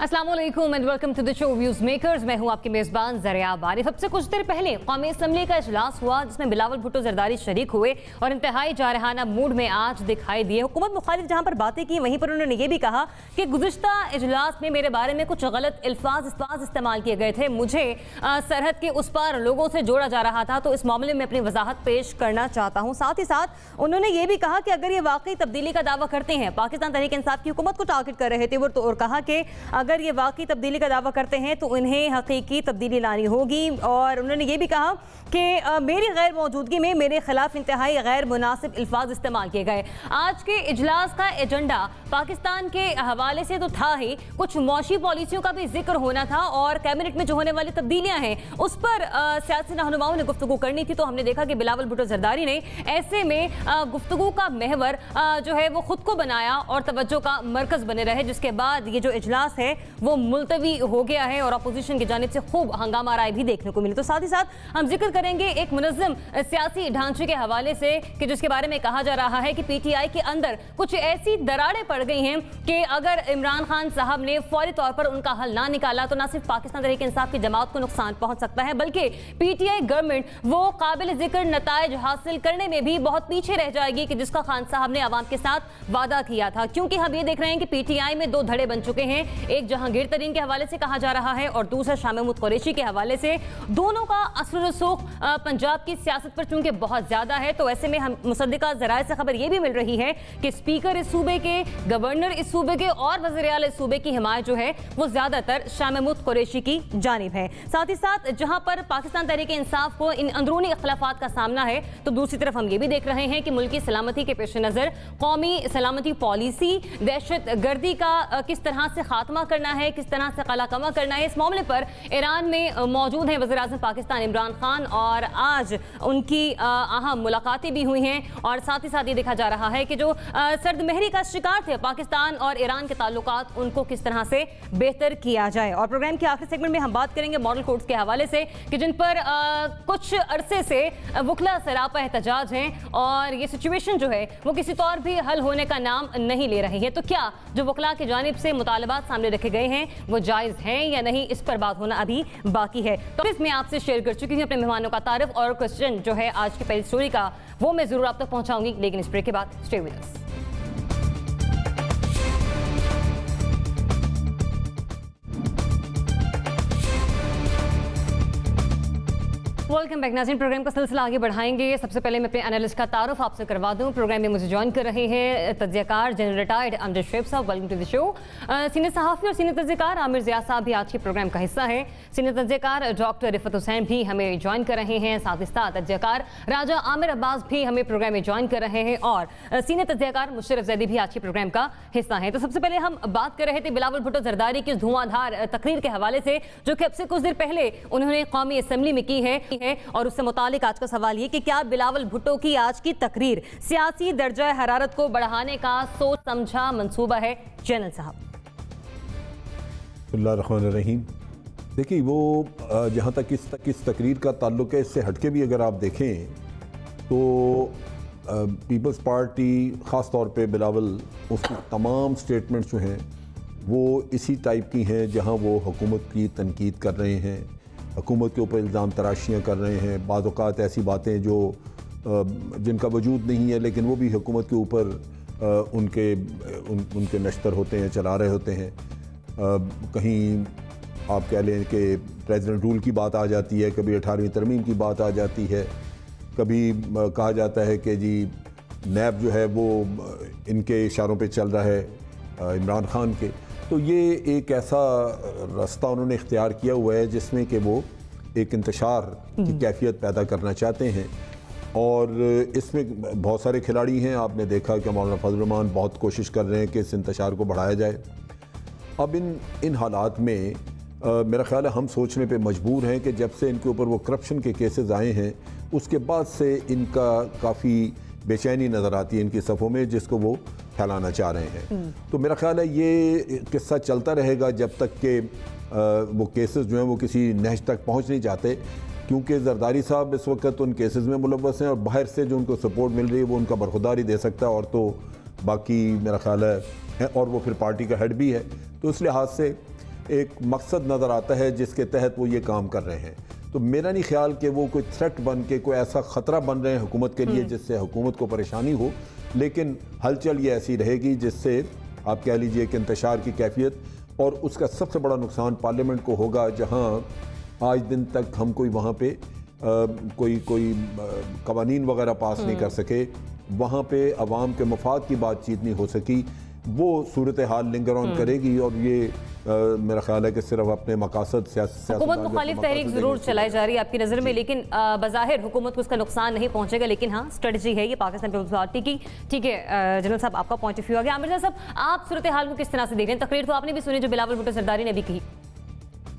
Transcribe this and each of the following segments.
अस्सलाम वालेकुम and welcome to the show views makers. मैं हूं आपकी मेजबान ज़रिया बारिफ। सबसे कुछ देर पहले कौमी असम्बली का इजलास हुआ जिसमें बिलावल भुट्टो जरदारी शरीक हुए और इंतहाई जारहाना मूड में आज दिखाई दिए। हुकूमत मुखालिफ जहां पर बातें की वहीं पर उन्होंने ये भी कहा कि गुज़िश्ता इजलास में मेरे बारे में कुछ गलत अल्फाज इस्तेमाल किए गए थे, मुझे सरहद के उस पार लोगों से जोड़ा जा रहा था, तो इस मामले में अपनी वजाहत पेश करना चाहता हूँ। साथ ही साथ उन्होंने ये भी कहा कि अगर ये वाकई तब्दीली का दावा करते हैं, पाकिस्तान तहरीक इंसाफ की हुकूमत को टारगेट कर रहे थे वो, तो और कहा कि अगर ये वाकई तब्दीली का दावा करते हैं तो उन्हें हकीकी तब्दीली लानी होगी। और उन्होंने ये भी कहा कि मेरी गैर मौजूदगी में मेरे खिलाफ इंतहाई गैर मुनासिब अल्फाज इस्तेमाल किए गए। आज के इजलास का एजेंडा पाकिस्तान के हवाले से तो था ही, कुछ मौशी पॉलिसियों का भी जिक्र होना था और कैबिनेट में जो होने वाली तब्दीलियां हैं उस पर सियासी रहनुमाओं ने गुफ्तगू करनी थी। तो हमने देखा कि बिलावल भुट्टो जरदारी ने ऐसे में गुफ्तगू का महवर जो है वो खुद को बनाया और तवज्जो का मरकज बने रहे, जिसके बाद ये जो इजलास है वो मुलतवी हो गया है और अपोजिशन की जानिब से खूब हंगामा राय भी देखने को मिली। तो साथ ही साथ हम जिक्र करेंगे एक मुनज़्ज़म सियासी ढांचे के हवाले से कि जिसके बारे में कहा जा रहा है कि पीटीआई के अंदर कुछ ऐसी दरारें पड़ गई हैं कि अगर इमरान खान साहब ने फौरी तौर पर उनका हल ना निकाला तो ना सिर्फ पाकिस्तान तहरीक इंसाफ की जमात को नुकसान पहुंच सकता है, बल्कि पीटीआई गवर्नमेंट वो काबिल जिक्र नताइज हासिल करने में भी बहुत पीछे रह जाएगी कि जिसका खान साहब ने आवाम के साथ वादा किया था। क्योंकि हम ये देख रहे हैं कि पीटीआई में दो धड़े बन चुके हैं, एक जहांगीर तरीन के हवाले से कहा जा रहा है और दूसरा शाह महमूद कुरैशी के हवाले से। दोनों का असर रसूख पंजाब की सियासत पर चूंकि बहुत ज्यादा है, तो ऐसे में हम मुसद्दिका ज़राए से खबर यह भी मिल रही है कि स्पीकर इस सूबे के, गवर्नर इस सूबे के और वज़ीर आला इस सूबे की हिमायत जो है वो ज्यादातर शाह महमूद कुरैशी की जानिब है। साथ ही साथ जहां पर पाकिस्तान तहरीक इंसाफ को इन अंदरूनी इख्तिलाफात का सामना है, तो दूसरी तरफ हम ये भी देख रहे हैं कि मुल्की सलामती के पेश नज़र कौमी सलामती पॉलिसी, दहशत गर्दी का किस तरह से खात्मा करना है, किस तरह से कलाकमा करना है, इस मामले पर ईरान में मौजूद हैं वज़ीर आज़म पाकिस्तान इमरान खान और आज उनकी अहम मुलाकातें भी हुई हैं। और साथ ही साथ ये देखा जा रहा है कि जो सर्द महरी का शिकार थे पाकिस्तान और ईरान के ताल्लुकात, उनको किस तरह से बेहतर किया जाए। और प्रोग्राम के आखिरी सेगमेंट में हम बात करेंगे मॉडल कोड्स के हवाले से कि जिन पर कुछ अरसे से वकला सरापा एहतजाज हैं और ये सिचुएशन जो है वो किसी तौर भी हल होने का नाम नहीं ले रही है। तो क्या जो वकला की जानिब से मुतालबात सामने रखे गए हैं वो जायज़ हैं या नहीं, इस पर बात होना अभी बाकी है। तो इसमें आपसे शेयर कर चुकी हूँ अपने मेहमानों का तारुफ और क्वेश्चन जो है आज की पहली स्टोरी का वो मैं जरूर आप तक पहुंचाऊंगी, लेकिन इस ब्रेक के बाद stay with us. Welcome back नाज़रीन, प्रोग्राम का सिलसिला आगे बढ़ाएंगे। सबसे पहले मैं अपने एनालिस्ट का तारुफ आपसे करवा दूं। प्रोग्राम में मुझे ज्वाइन कर रहे हैं तज्ज़ियाकार जनरल रिटायर्ड अमजद शुएब साहब, welcome to the show. Senior सहाफ़ी और सीनियर तज्ज़ियाकार आमिर ज़िया साहब भी आज के प्रोग्राम का हिस्सा है। सीनियर तज्ज़ियाकार डॉक्टर रिफत हुसैन भी हमें ज्वाइन कर रहे हैं, साथ ही साथ तज्ज़ियाकार राजा आमिर अब्बास भी हमें प्रोग्राम में ज्वाइन कर रहे हैं और सीनियर तज्ज़ियाकार मुशर्रफ ज़ैदी भी आज के प्रोग्राम का हिस्सा है। तो सबसे पहले हम बात कर रहे थे बिलावल भुट्टो जरदारी की धुआंधार तकरीर के हवाले से जो कि अब से कुछ देर पहले उन्होंने कौमी असम्बली में की है और उससे मुतालिक आज का सवाल ये कि क्या बिलावल भुट्टो की आज की तकरीर सियासी दर्जा हरारत को बढ़ाने का सोच समझा मंसूबा है? जनरल साहब। बिस्मिल्लाहिर्रहमानिर्रहीम। देखिए, वो जहाँ तक इस तकरीर का ताल्लुक है, इससे हटके भी अगर आप देखें तो पीपल्स पार्टी ख़ास तौर पे बिलावल, उसकी तमाम स्टेटमेंट्स जो हैं वो इसी टाइप की हैं जहाँ वो हुकूमत की तनकीद कर रहे हैं, हुकूमत के ऊपर इल्ज़ाम तराशियाँ कर रहे हैं, बाज़ औक़ात ऐसी बातें जो जिनका वजूद नहीं है लेकिन वो भी हुकूमत के ऊपर उनके नश्तर होते हैं, चला रहे होते हैं। कहीं आप कह लें कि प्रेसिडेंट रूल की बात आ जाती है, कभी 18वीं तरमीम की बात आ जाती है, कभी कहा जाता है कि जी नैब जो है वो इनके इशारों पे चल रहा है, इमरान खान के। तो ये एक ऐसा रास्ता उन्होंने इख्तियार किया हुआ है जिसमें कि वो एक इंतशार की कैफियत पैदा करना चाहते हैं और इसमें बहुत सारे खिलाड़ी हैं। आपने देखा कि मौलाना फजल रहमान बहुत कोशिश कर रहे हैं कि इस इंतशार को बढ़ाया जाए। अब इन हालात में मेरा ख्याल है हम सोचने पे मजबूर हैं कि जब से इनके ऊपर वो करप्शन के केसेस आए हैं उसके बाद से इनका काफ़ी बेचैनी नज़र आती है इनकी सफ़ों में, जिसको वो फैलाना चाह रहे हैं। तो मेरा ख्याल है ये किस्सा चलता रहेगा जब तक कि वो केसेस जो हैं वो किसी नहज तक पहुंच नहीं जाते, क्योंकि जरदारी साहब इस वक्त उन केसेस में मुलव्वस हैं और बाहर से जो उनको सपोर्ट मिल रही है वो उनका बरखुदारी दे सकता है और तो बाकी मेरा ख्याल है और वो फिर पार्टी का हेड भी है। तो इस लिहाज से एक मकसद नज़र आता है जिसके तहत वो ये काम कर रहे हैं। तो मेरा नहीं ख्याल कि वो कोई थ्रेट बन के कोई ऐसा ख़तरा बन रहे हैं हुकूमत के लिए जिससे हुकूमत को परेशानी हो, लेकिन हलचल ये ऐसी रहेगी जिससे आप कह लीजिए कि इंतशार की कैफियत, और उसका सबसे बड़ा नुकसान पार्लियामेंट को होगा, जहाँ आज दिन तक हम कोई वहाँ पे कोई कवानीन वगैरह पास नहीं कर सके, वहाँ पे अवाम के मफाद की बातचीत नहीं हो सकी। वो सूरत हाल लिंगर ऑन करेगी और ये मेरा ख्याल है कि सिर्फ अपने मकासद हुकूमत मुखालिफ तहरीक जरूर चलाई जा रही है आपकी नज़र में, लेकिन बज़ाहिर हुकूमत को उसका नुकसान नहीं पहुंचेगा। लेकिन हाँ, स्ट्रेटजी है ये पाकिस्तान पीपल्स पार्टी की। ठीक है जनरल साहब, आपका पॉइंट ऑफ व्यू आ गया। आमिर साहब, आप सूरत हाल को किस तरह से देख रहे हैं? तकरीर तो आपने भी सुनी जो बिलावल भुट्टो जरदारी ने भी कही।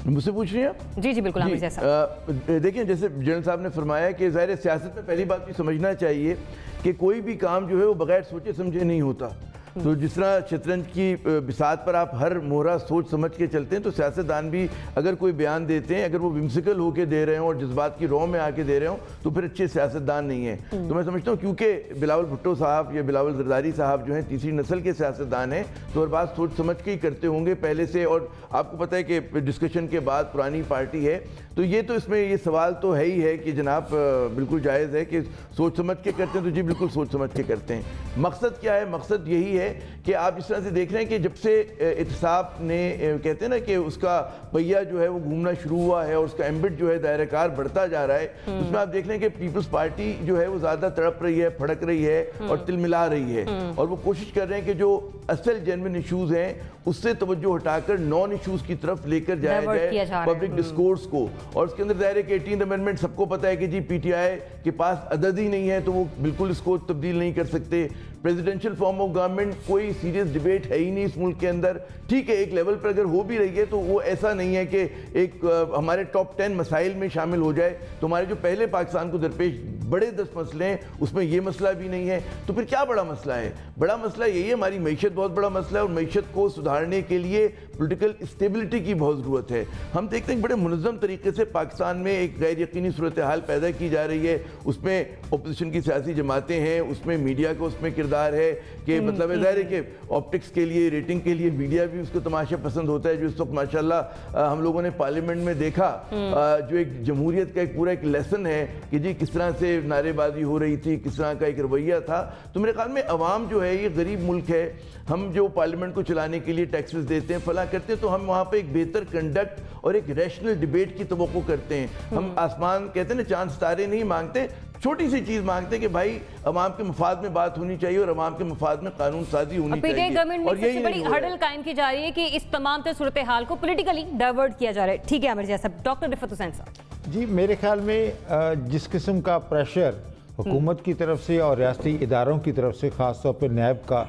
मुझसे पूछ रही हैं? जी बिल्कुल आमिर साहब। देखिए, जैसे जनरल साहब ने फरमाया कि ज़ाहिर सियासत में पहली बात भी समझना चाहिए कि कोई भी काम जो है वो बगैर सोचे समझे नहीं होता। तो जिस तरह शतरंज की बिसात पर आप हर मोहरा सोच समझ के चलते हैं, तो सियासतदान भी अगर कोई बयान देते हैं, अगर वो विम्सिकल होकर दे रहे हों और जज्बात की रौ में आके दे रहे हों, तो फिर अच्छे सियासतदान नहीं है। तो मैं समझता हूँ क्योंकि बिलावल भुट्टो साहब या बिलावल जरदारी साहब जो हैं तीसरी नस्ल के सियासतदान हैं, तो हर बात सोच समझ के ही करते होंगे पहले से। और आपको पता है कि डिस्कशन के बाद पुरानी पार्टी है, तो ये तो इसमें ये सवाल तो है ही है कि जनाब बिल्कुल जायज़ है कि सोच समझ के करते हैं, तो जी बिल्कुल सोच समझ के करते हैं। मकसद क्या है? मकसद यही है कि आप इस तरह से देख रहे हैं कि जब से इत्तेसाब ने कहते हैं ना कि उसका पहिया जो है वो घूमना शुरू हुआ है और उसका एम्बिट जो है दायरेकार बढ़ता जा रहा है, उसमें आप देख रहे हैं कि पीपल्स पार्टी जो है वो ज़्यादा तड़प रही है, फड़क रही है और तिलमिला रही है, और वो कोशिश कर रहे हैं कि जो असल जेन्युइन इशूज़ हैं उससे तवज्जो हटाकर नॉन इशूज़ की तरफ लेकर जाया जाए पब्लिक डिस्कोर्स को। और उसके अंदर दायरे के 18th अमेंडमेंट सबको पता है कि जी पीटीआई के पास अदद ही नहीं है, तो वो बिल्कुल इसको तब्दील नहीं कर सकते। प्रेसिडेंशियल फॉर्म ऑफ गवर्नमेंट कोई सीरियस डिबेट है ही नहीं इस मुल्क के अंदर। ठीक है, एक लेवल पर अगर हो भी रही है तो वो ऐसा नहीं है कि एक हमारे टॉप 10 मसाइल में शामिल हो जाए। तो हमारे जो पहले पाकिस्तान को दरपेश बड़े 10 मसले हैं उसमें ये मसला भी नहीं है, तो फिर क्या बड़ा मसला है? बड़ा मसला यही है, हमारी मईशत बहुत बड़ा मसला है, और मईशत को सुधारने के लिए पोलिटिकल स्टेबिलिटी की बहुत ज़रूरत है। हम देखते हैं बड़े मुनज़्ज़म तरीके से पाकिस्तान में एक गैर यकीनी सूरत हाल पैदा की जा रही है। उसमें अपोजिशन की सियासी जमातें हैं, उसमें मीडिया का उसमें किरदार है कि मतलब ज़ाहिर है कि ऑप्टिक्स के लिए, रेटिंग के लिए मीडिया भी उसको तमाशा पसंद होता है। जो इस वक्त माशाल्लाह हम लोगों ने पार्लियामेंट में देखा, जो एक जमहूरियत का एक पूरा एक लेसन है कि जी किस तरह से नारेबाजी हो रही थी, किस तरह का एक रवैया था। तो मेरे ख्याल में अवाम जो है, ये गरीब मुल्क है, हम जो पार्लियामेंट को चलाने के लिए टैक्सेस देते हैं, फला करते हैं, तो हम वहाँ पे एक बेहतर कंडक्ट और एक रैशनल डिबेट की तवक्को करते हैं। हम आसमान कहते हैं ना, चांद सितारे नहीं मांगते, छोटी सी चीज मांगते हैं कि भाई अवाम के मफाद में बात होनी चाहिए और अवाम के मफाद में कानून साजी होनी चाहिए। गवर्नमेंट में सबसे बड़ी हर्डल कायम की जा रही है कि इस तमाम सूरत हाल को पॉलिटिकली डाइवर्ट किया जा रहा है। ठीक है आमिर साहब। डॉक्टर रिफत हुसैन साहब जी, मेरे ख्याल में जिस किस्म का प्रेशर हुकूमत की तरफ से और रियासती इदारों की तरफ से, ख़ास तौर पर नैब का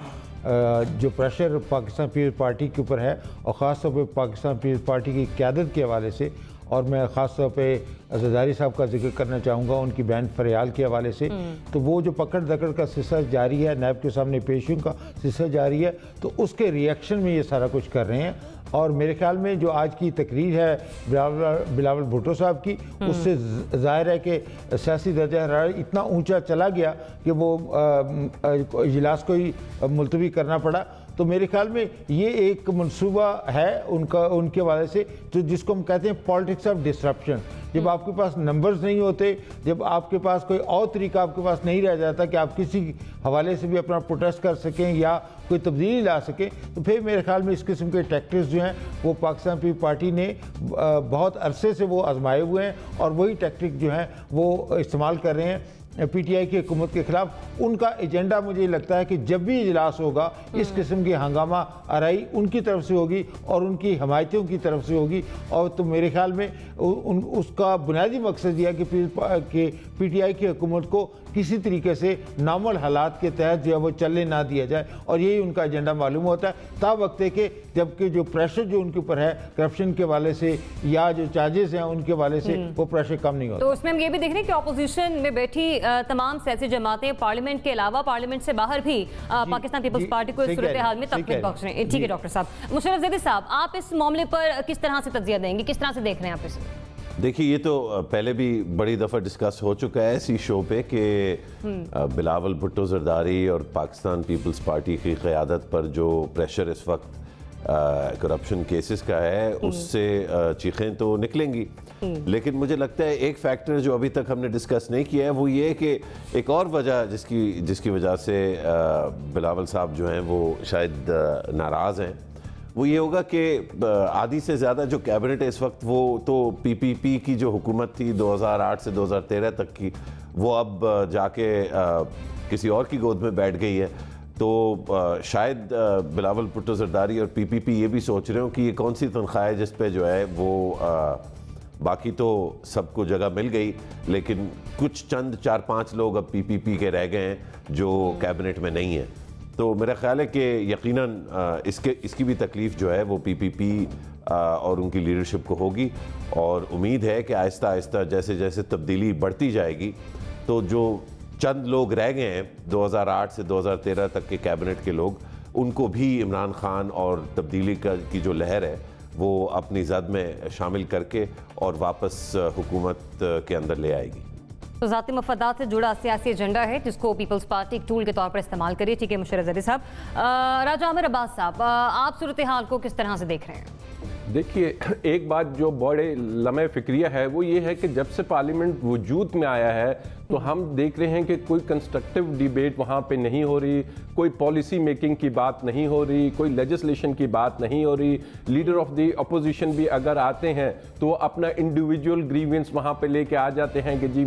जो प्रेशर पाकिस्तान पीपल्स पार्टी के ऊपर है, और ख़ास तौर पर पाकिस्तान पीपल्स पार्टी की क़यादत के हवाले से, और मैं ख़ास तौर पे जरदारी साहब का जिक्र करना चाहूँगा उनकी बैन फरियाल के हवाले से, तो वो जो पकड़ दकड़ का सिलसिला जारी है, नैब के सामने पेशियों का सिलसिला जारी है, तो उसके रिएक्शन में ये सारा कुछ कर रहे हैं। और मेरे ख्याल में जो आज की तकरीर है बिलावल भुट्टो साहब की, उससे ज़ाहिर है कि सियासी दर्जा हरारत इतना ऊंचा चला गया कि वो इजलास को ही मुलतवी करना पड़ा। तो मेरे ख्याल में ये एक मंसूबा है उनके हवाले से, जो जिसको हम कहते हैं पॉलिटिक्स ऑफ डिसरप्शन। जब आपके पास नंबर्स नहीं होते, जब आपके पास कोई और तरीका आपके पास नहीं रह जाता कि आप किसी हवाले से भी अपना प्रोटेस्ट कर सकें या कोई तब्दीली ला सकें, तो फिर मेरे ख्याल में इस किस्म के टैक्टिक्स जो हैं वो पाकिस्तान पीपल्स पार्टी ने बहुत अरसे से वो आजमाए हुए हैं, और वही टैक्टिक जो हैं वो इस्तेमाल कर रहे हैं पीटीआई की हुकूमत के खिलाफ। उनका एजेंडा मुझे लगता है कि जब भी इजलास होगा, इस किस्म की हंगामा आराई उनकी तरफ से होगी और उनकी हमायतियों की तरफ से होगी। और तो मेरे ख्याल में उसका बुनियादी मकसद यह है कि पीटीआई की हुकूमत को किसी तरीके से नॉर्मल हालात के तहत जो है वो चलने ना दिया जाए, और यही उनका एजेंडा मालूम होता है। ता वक्त है कि जबकि जो प्रेशर जो उनके ऊपर है करप्शन के वाले से या जो चार्जेस हैं उनके वाले से, वो प्रेशर कम नहीं होता। तो उसमें हम ये भी देख रहे हैं कि अपोजिशन में बैठी तमाम सियासी जमातें पार्लियामेंट के अलावा पार्लियामेंट से बाहर भी पाकिस्तान पीपल्स पार्टी को इस सूरत हाल में तकलीफ बख्श रहे हैं। ठीक है डॉक्टर साहब। मुशर्रफ ज़ैदी साहब, आप इस मामले पर किस तरह से तज्जिया देंगे, किस तरह से देख रहे हैं आप इसे? देखिए, ये तो पहले भी बड़ी दफ़ा डिस्कस हो चुका है इसी शो पे कि बिलावल भुट्टो जरदारी और पाकिस्तान पीपल्स पार्टी की क़यादत पर जो प्रेशर इस वक्त करप्शन केसेस का है, उससे चीखें तो निकलेंगी। लेकिन मुझे लगता है एक फैक्टर जो अभी तक हमने डिस्कस नहीं किया है वो ये कि एक और वजह जिसकी वजह से बिलावल साहब जो हैं वो शायद नाराज़ हैं, वो ये होगा कि आधी से ज़्यादा जो कैबिनेट है इस वक्त वो तो पीपीपी की जो हुकूमत थी 2008 से 2013 तक की, वो अब जाके किसी और की गोद में बैठ गई है। तो शायद बिलावल भुट्टो जरदारी और पीपीपी ये भी सोच रहे हो कि ये कौन सी तनख्वाह है जिस पे जो है वो बाकी तो सबको जगह मिल गई, लेकिन कुछ चंद 4-5 लोग अब पीपीपी के रह गए हैं जो कैबिनेट में नहीं है। तो मेरा ख्याल है कि यकीनन इसकी भी तकलीफ़ जो है वो पीपीपी और उनकी लीडरशिप को होगी, और उम्मीद है कि आहिस्ता आहिस्ता जैसे जैसे तब्दीली बढ़ती जाएगी तो जो चंद लोग रह गए हैं 2008 से 2013 तक के कैबिनेट के लोग, उनको भी इमरान खान और तब्दीली की जो लहर है वो अपनी जद में शामिल करके और वापस हुकूमत के अंदर ले आएगी। तो ज़ाती मफादात से जुड़ा सियासी एजेंडा है जिसको पीपल्स पार्टी एक टूल के तौर पर इस्तेमाल करिए। ठीक है मुशर्रफ अजहरी साहब। राजा आमिर अब्बास साहब, आप सूरत हाल को किस तरह से देख रहे हैं? देखिए, एक बात जो बड़े लम्हे फिक्रिया है वो ये है कि जब से पार्लियामेंट वजूद में आया है तो हम देख रहे हैं कि कोई कंस्ट्रक्टिव डिबेट वहाँ पे नहीं हो रही, कोई पॉलिसी मेकिंग की बात नहीं हो रही, कोई लेजिस्लेशन की बात नहीं हो रही। लीडर ऑफ द अपोजिशन भी अगर आते हैं तो वो अपना इंडिविजुअल ग्रीवेंस वहाँ पे लेके आ जाते हैं कि जी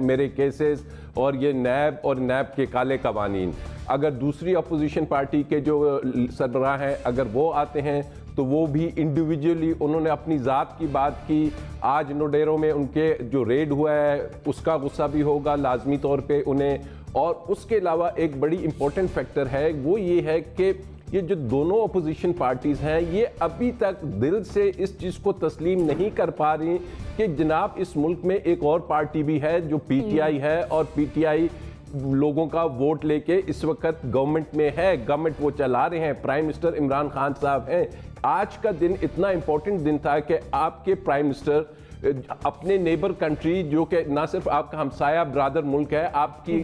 मेरे केसेस और ये नैब और नैब के काले कवानीन। अगर दूसरी अपोजिशन पार्टी के जो सरबराह हैं अगर वो आते हैं तो वो भी इंडिविजुअली उन्होंने अपनी ज़ात की बात की। आज नोडेरो में उनके जो रेड हुआ है उसका गुस्सा भी होगा लाजमी तौर पे उन्हें। और उसके अलावा एक बड़ी इंपॉर्टेंट फैक्टर है वो ये है कि ये जो दोनों अपोजिशन पार्टीज़ हैं ये अभी तक दिल से इस चीज़ को तस्लीम नहीं कर पा रही कि जनाब इस मुल्क में एक और पार्टी भी है जो पीटीआई है, और पीटीआई लोगों का वोट लेके इस वक्त गवर्नमेंट में है, गवर्नमेंट वो चला रहे हैं, प्राइम मिनिस्टर इमरान खान साहब हैं। आज का दिन इतना इंपॉर्टेंट दिन था कि आपके प्राइम मिनिस्टर अपने नेबर कंट्री जो कि ना सिर्फ आपका हमसाया ब्रादर मुल्क है, आपकी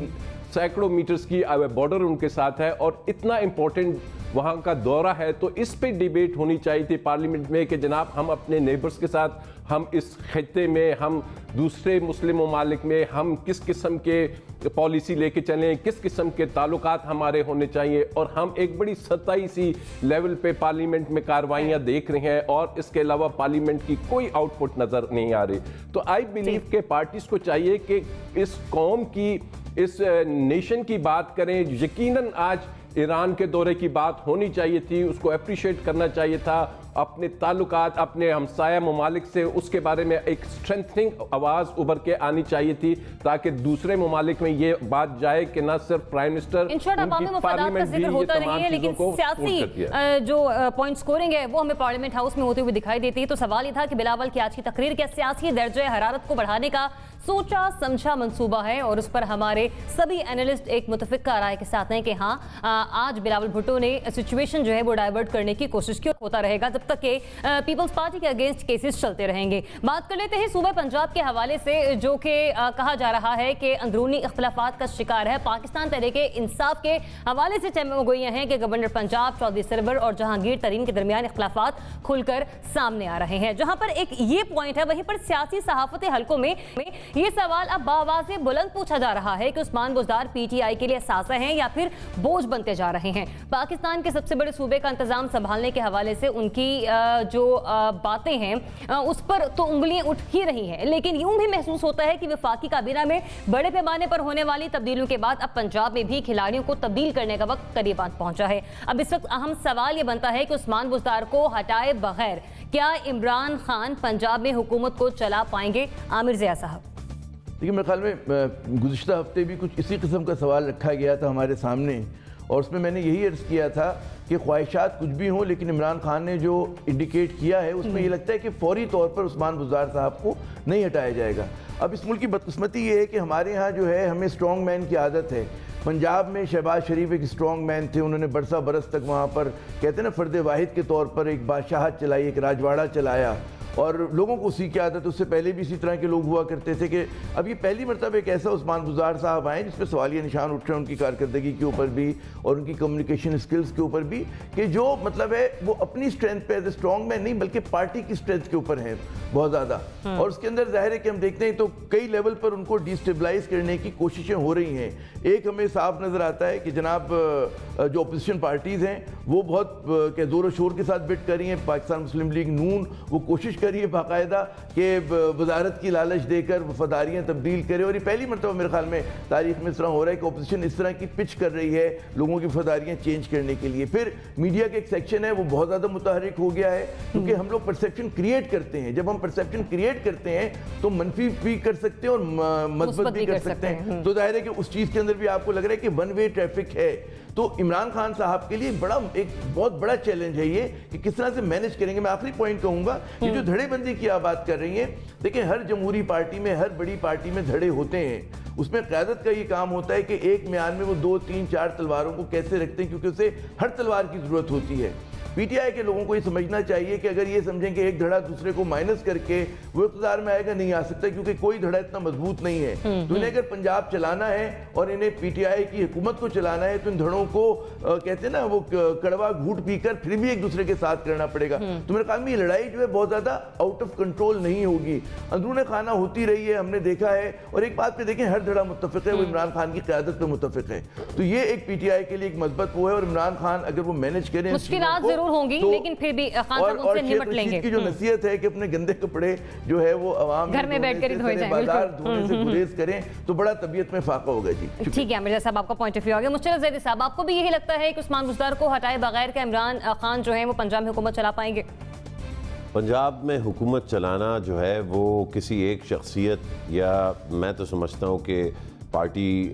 सैकड़ों मीटर्स की बॉर्डर उनके साथ है, और इतना इंपॉर्टेंट वहाँ का दौरा है, तो इस पे डिबेट होनी चाहिए थी पार्लियामेंट में कि जनाब हम अपने नेबर्स के साथ, हम इस खित्ते में, हम दूसरे मुस्लिम ममालिक में हम किस किस्म के पॉलिसी लेके चलें, किस किस्म के ताल्लुकात हमारे होने चाहिए। और हम एक बड़ी सतही सी लेवल पे पार्लियामेंट में कार्रवाइयाँ देख रहे हैं और इसके अलावा पार्लियामेंट की कोई आउटपुट नज़र नहीं आ रही। तो आई बिलीव के पार्टीज़ को चाहिए कि इस कौम की, इस नेशन की बात करें। यकीनन आज ईरान के दौरे की बात होनी चाहिए थी, उसको अप्रिशिएट करना चाहिए था, अपने ताल्लुकात अपने हमसाया ममालिक से उसके बारे में एक स्ट्रेंथनिंग आवाज़ उभर के आनी चाहिए थी, ताकि दूसरे ममालिक में ये बात जाए कि ना सिर्फ प्राइम मिनिस्टर पार्लियामेंट भी होता रही है, लेकिन सियासी जो पॉइंट स्कोरिंग है वो हमें पार्लियामेंट हाउस में होते हुए दिखाई देती है। तो सवाल ये था कि बिलावल की आज की तकरीर क्या सियासी दर्जे हरारत को बढ़ाने का सोचा समझा मंसूबा है, और उस पर हमारे सभी एनालिस्ट एक मुतफिका राय के साथ हैं कि हाँ आज बिलावल भुट्टो ने सिचुएशन जो है वो डाइवर्ट करने की कोशिश की, होता रहेगा जब तक के पीपल्स पार्टी के अगेंस्ट केसेस चलते रहेंगे। बात कर लेते हैं सूबे पंजाब के हवाले से, जो कि कहा जा रहा है कि अंदरूनी इख्तलाफात का शिकार है। पाकिस्तान तहरीक इंसाफ के हवाले से चमगोइयां हैं कि गवर्नर पंजाब चौधरी सरवर और जहांगीर तरीन के दरमियान इख्तलाफात खुलकर सामने आ रहे हैं। जहां पर एक ये पॉइंट है, वहीं पर सियासी सहाफती हलकों में ये सवाल अब बावाज़े बुलंद पूछा जा रहा है कि उस्मान बुज़दार पीटीआई के लिए सासा हैं या फिर बोझ बनते जा रहे हैं। पाकिस्तान के सबसे बड़े सूबे का इंतजाम संभालने के हवाले से उनकी जो बातें हैं उस पर तो उंगलियां उठ ही रही हैं, लेकिन यूं भी महसूस होता है कि वफाकी काबीना में बड़े पैमाने पर होने वाली तब्दीलियों के बाद अब पंजाब में भी खिलाड़ियों को तब्दील करने का वक्त करीब पहुंचा है। अब इस वक्त अहम सवाल ये बनता है कि उस्मान बुज़दार को हटाए बगैर क्या इमरान खान पंजाब में हुकूमत को चला पाएंगे? आमिर ज़िया साहब। देखिए, मेरे ख्याल में गुज़िश्ता हफ्ते भी कुछ इसी किस्म का सवाल रखा गया था हमारे सामने, और उसमें मैंने यही अर्ज़ किया था कि ख्वाहिशात कुछ भी हों, लेकिन इमरान खान ने जो इंडिकेट किया है उसमें ये लगता है कि फौरी तौर पर उस्मान बुज़दार साहब को नहीं हटाया जाएगा। अब इस मुल्क की बदकिस्मती ये है कि हमारे यहाँ जो है हमें स्ट्रॉन्ग मैन की आदत है। पंजाब में शहबाज शरीफ एक स्ट्रॉन्ग मैन थे, उन्होंने बरसा बरस तक वहाँ पर कहते हैं ना फ़र्द वाहिद के तौर पर एक बादशाहत चलाई, एक राजवाड़ा चलाया, और लोगों को उसी की आदत, उससे पहले भी इसी तरह के लोग हुआ करते थे कि अब ये पहली मरतबा एक ऐसा उस्मान बुज़दार साहब आए जिस पर सवालिया निशान उठ रहे हैं उनकी कारकर्दगी के ऊपर भी और उनकी कम्युनिकेशन स्किल्स के ऊपर भी, कि जो मतलब है वो अपनी स्ट्रेंथ पे एज ए स्ट्रॉन्ग मैन नहीं बल्कि पार्टी की स्ट्रेंथ के ऊपर है बहुत ज़्यादा। और उसके अंदर जाहिर है कि हम देखते हैं तो कई लेवल पर उनको डिस्टेबलाइज करने की कोशिशें हो रही हैं। एक हमें साफ नज़र आता है कि जनाब जो अपोजिशन पार्टीज़ हैं वो बहुत के ज़ोर शोर के साथ बिट कर रही हैं। पाकिस्तान मुस्लिम लीग नून वो कोशिश कर रही है बाकायदा कि वजारत की लालच देकर वफादारियाँ तब्दील करे, और ये पहली मरतबा मेरे ख्याल में तारीख में इस तरह हो रहा है कि अपोजिशन इस तरह की पिच कर रही है लोगों की वफादारियाँ चेंज करने के लिए। फिर मीडिया का एक सेक्शन है वो बहुत ज़्यादा मुतहरिक हो गया है क्योंकि हम लोग परसेप्शन क्रिएट करते हैं। जब हम परसेप्शन क्रिएट करते हैं तो मनफी भी कर सकते हैं और मस्बत भी कर सकते हैं। तो जाहिर है कि उस चीज़ के अंदर भी आपको लग रहा है कि वन वे ट्रैफिक है। तो इमरान खान साहब के लिए एक बहुत बड़ा चैलेंज है ये कि किस तरह से मैनेज करेंगे। मैं आखिरी पॉइंट कहूंगा, ये जो धड़ेबंदी की आप बात कर रही हैं, देखिए हर जमहूरी पार्टी में, हर बड़ी पार्टी में धड़े होते हैं। उसमें क़यादत का ये काम होता है कि एक म्यान में वो 2, 3, 4 तलवारों को कैसे रखते हैं, क्योंकि उसे हर तलवार की ज़रूरत होती है। पीटीआई के लोगों को ये समझना चाहिए कि अगर ये समझें कि एक धड़ा दूसरे को माइनस करके वो इक़्तिदार में आएगा, नहीं आ सकता, क्योंकि कोई धड़ा इतना मजबूत नहीं है। तो इन्हें अगर पंजाब चलाना है और इन्हें पीटीआई की हुकूमत को चलाना है तो इन धड़ों को कहते हैं ना वो कड़वा घूट पीकर फिर भी एक दूसरे के साथ करना पड़ेगा। तो मेरे ख्याल में ये लड़ाई जो है बहुत ज़्यादा आउट ऑफ कंट्रोल नहीं होगी, अंदरूनी खाना होती रही है, हमने देखा है। और एक बात पे देखें, हर धड़ा मुत्तफिक है, वो इमरान खान की क़यादत पे मुत्तफिक है। तो ये एक पीटीआई के लिए एक मजबूत वो है, और इमरान खान अगर वो मैनेज करें, मुश्किलात जरूर होंगी लेकिन फिर भी खान साहब उनसे निपट लेंगे। की जो नसीहत है कि अपने गंदे कपड़े जो है वो आवाम घर में बैठ कर ही धोए जाएं, बाजार धोने से गुरेज करें तो बड़ा तबीयत में फाका होगा जी। ठीक है मिर्जा साहब, आपका पॉइंट ऑफ व्यू आ गया। मुश्ताक ज़ैदी साहब, आपको भी यही लगता है कि उस्मान बुज़दार को हटाए बगैर का इमरान खान जो है वो पंजाब में हुकूमत चला पाएंगे? पंजाब में हुकूमत चलाना जो है वो किसी एक शख्सियत या मैं तो समझता हूँ कि पार्टी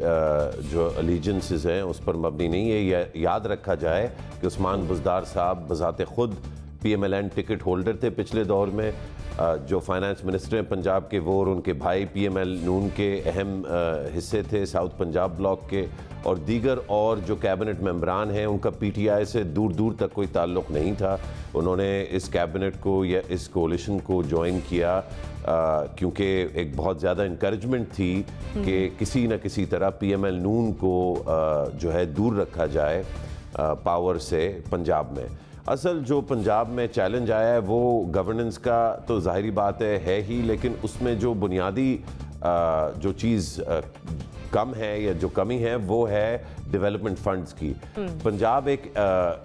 जो अलीजेंसेस हैं उस पर मबनी नहीं है। यह याद रखा जाए कि उस्मान बुज़दार साहब बज़ाते ख़ुद PMLN टिकट होल्डर थे पिछले दौर में। जो फाइनेंस मिनिस्टर हैं पंजाब के वो और उनके भाई PML नून के अहम हिस्से थे साउथ पंजाब ब्लॉक के, और दीगर और जो कैबिनेट मेंबरान हैं उनका PTI से दूर दूर तक कोई ताल्लुक़ नहीं था। उन्होंने इस कैबिनेट को या इस कोalition को ज्वाइन किया क्योंकि एक बहुत ज़्यादा इंकरेजमेंट थी कि किसी न किसी तरह PML नून को जो है दूर रखा जाए पावर से पंजाब में। असल जो पंजाब में चैलेंज आया है वो गवर्नेंस का तो ज़ाहिरी बात है ही, लेकिन उसमें जो बुनियादी जो चीज़ कम है या जो कमी है वो है डेवलपमेंट फंड्स की। पंजाब एक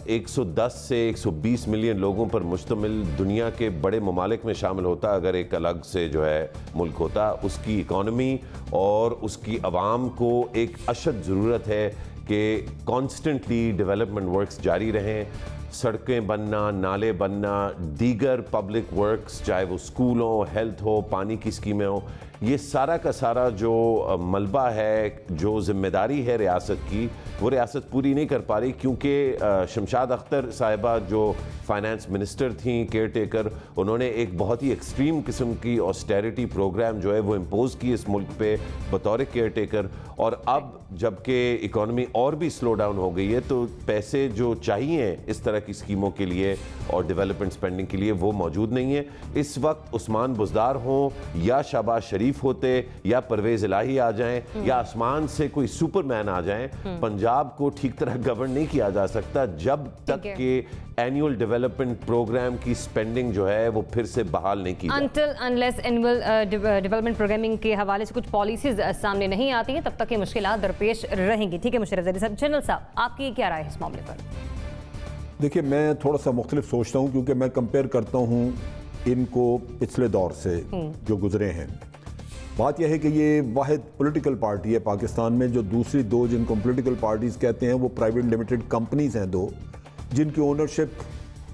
110 से 120 मिलियन लोगों पर मुश्तमिल दुनिया के बड़े ममालिक में शामिल होता अगर एक अलग से जो है मुल्क होता। उसकी इकॉनमी और उसकी आवाम को एक अशद ज़रूरत है कि कॉन्स्टेंटली डेवलपमेंट वर्क्स जारी रहें, सड़कें बनना, नाले बनना, दीगर पब्लिक वर्क्स, चाहे वो स्कूल हो, हेल्थ हो, पानी की स्कीमें हो, ये सारा का सारा जो मलबा है, जो जिम्मेदारी है रियासत की, वो रियासत पूरी नहीं कर पा रही क्योंकि शमशाद अख्तर साहिबा जो फाइनेंस मिनिस्टर थी, केयर टेकर, उन्होंने एक बहुत ही एक्सट्रीम किस्म की ऑस्टेरिटी प्रोग्राम जो है वो इम्पोज की इस मुल्क पे बतौर केयर टेकर। और अब जबकि इकॉनमी और भी स्लो डाउन हो गई है तो पैसे जो चाहिए इस तरह की स्कीमों के लिए और डेवलपमेंट स्पेंडिंग के लिए वो मौजूद नहीं है। इस वक्त उस्मान बुज़दार हों या शहबाज शरीफ होते या परवेज़ इलाही आ जाएं या आसमान से कोई सुपरमैन आ जाएं, पंजाब को ठीक तरह गवर्न नहीं किया जा सकता जब तक कि एनुअल डेवलपमेंट प्रोग्राम की स्पेंडिंग जो है वो फिर से बहाल नहीं की Until unless annual development programming के हवाले से कुछ पॉलिसीज सामने नहीं आती हैं तब तक ये मुश्किलात दरपेश रहेंगी। ठीक है मुशर्रफ ज़ैदी साहब, जनरल साहब आपकी क्या राय है इस मामले पर? देखिए मैं थोड़ा सा मुख्तलिफ सोचता हूँ क्योंकि मैं कंपेयर करता हूँ इनको पिछले दौर से जो गुजरे हैं। बात यह है कि ये वाहिद पॉलिटिकल पार्टी है पाकिस्तान में जो दूसरी दो जिनको पॉलिटिकल पार्टीज़ कहते हैं वो प्राइवेट लिमिटेड कंपनीज़ हैं दो, जिनकी ओनरशिप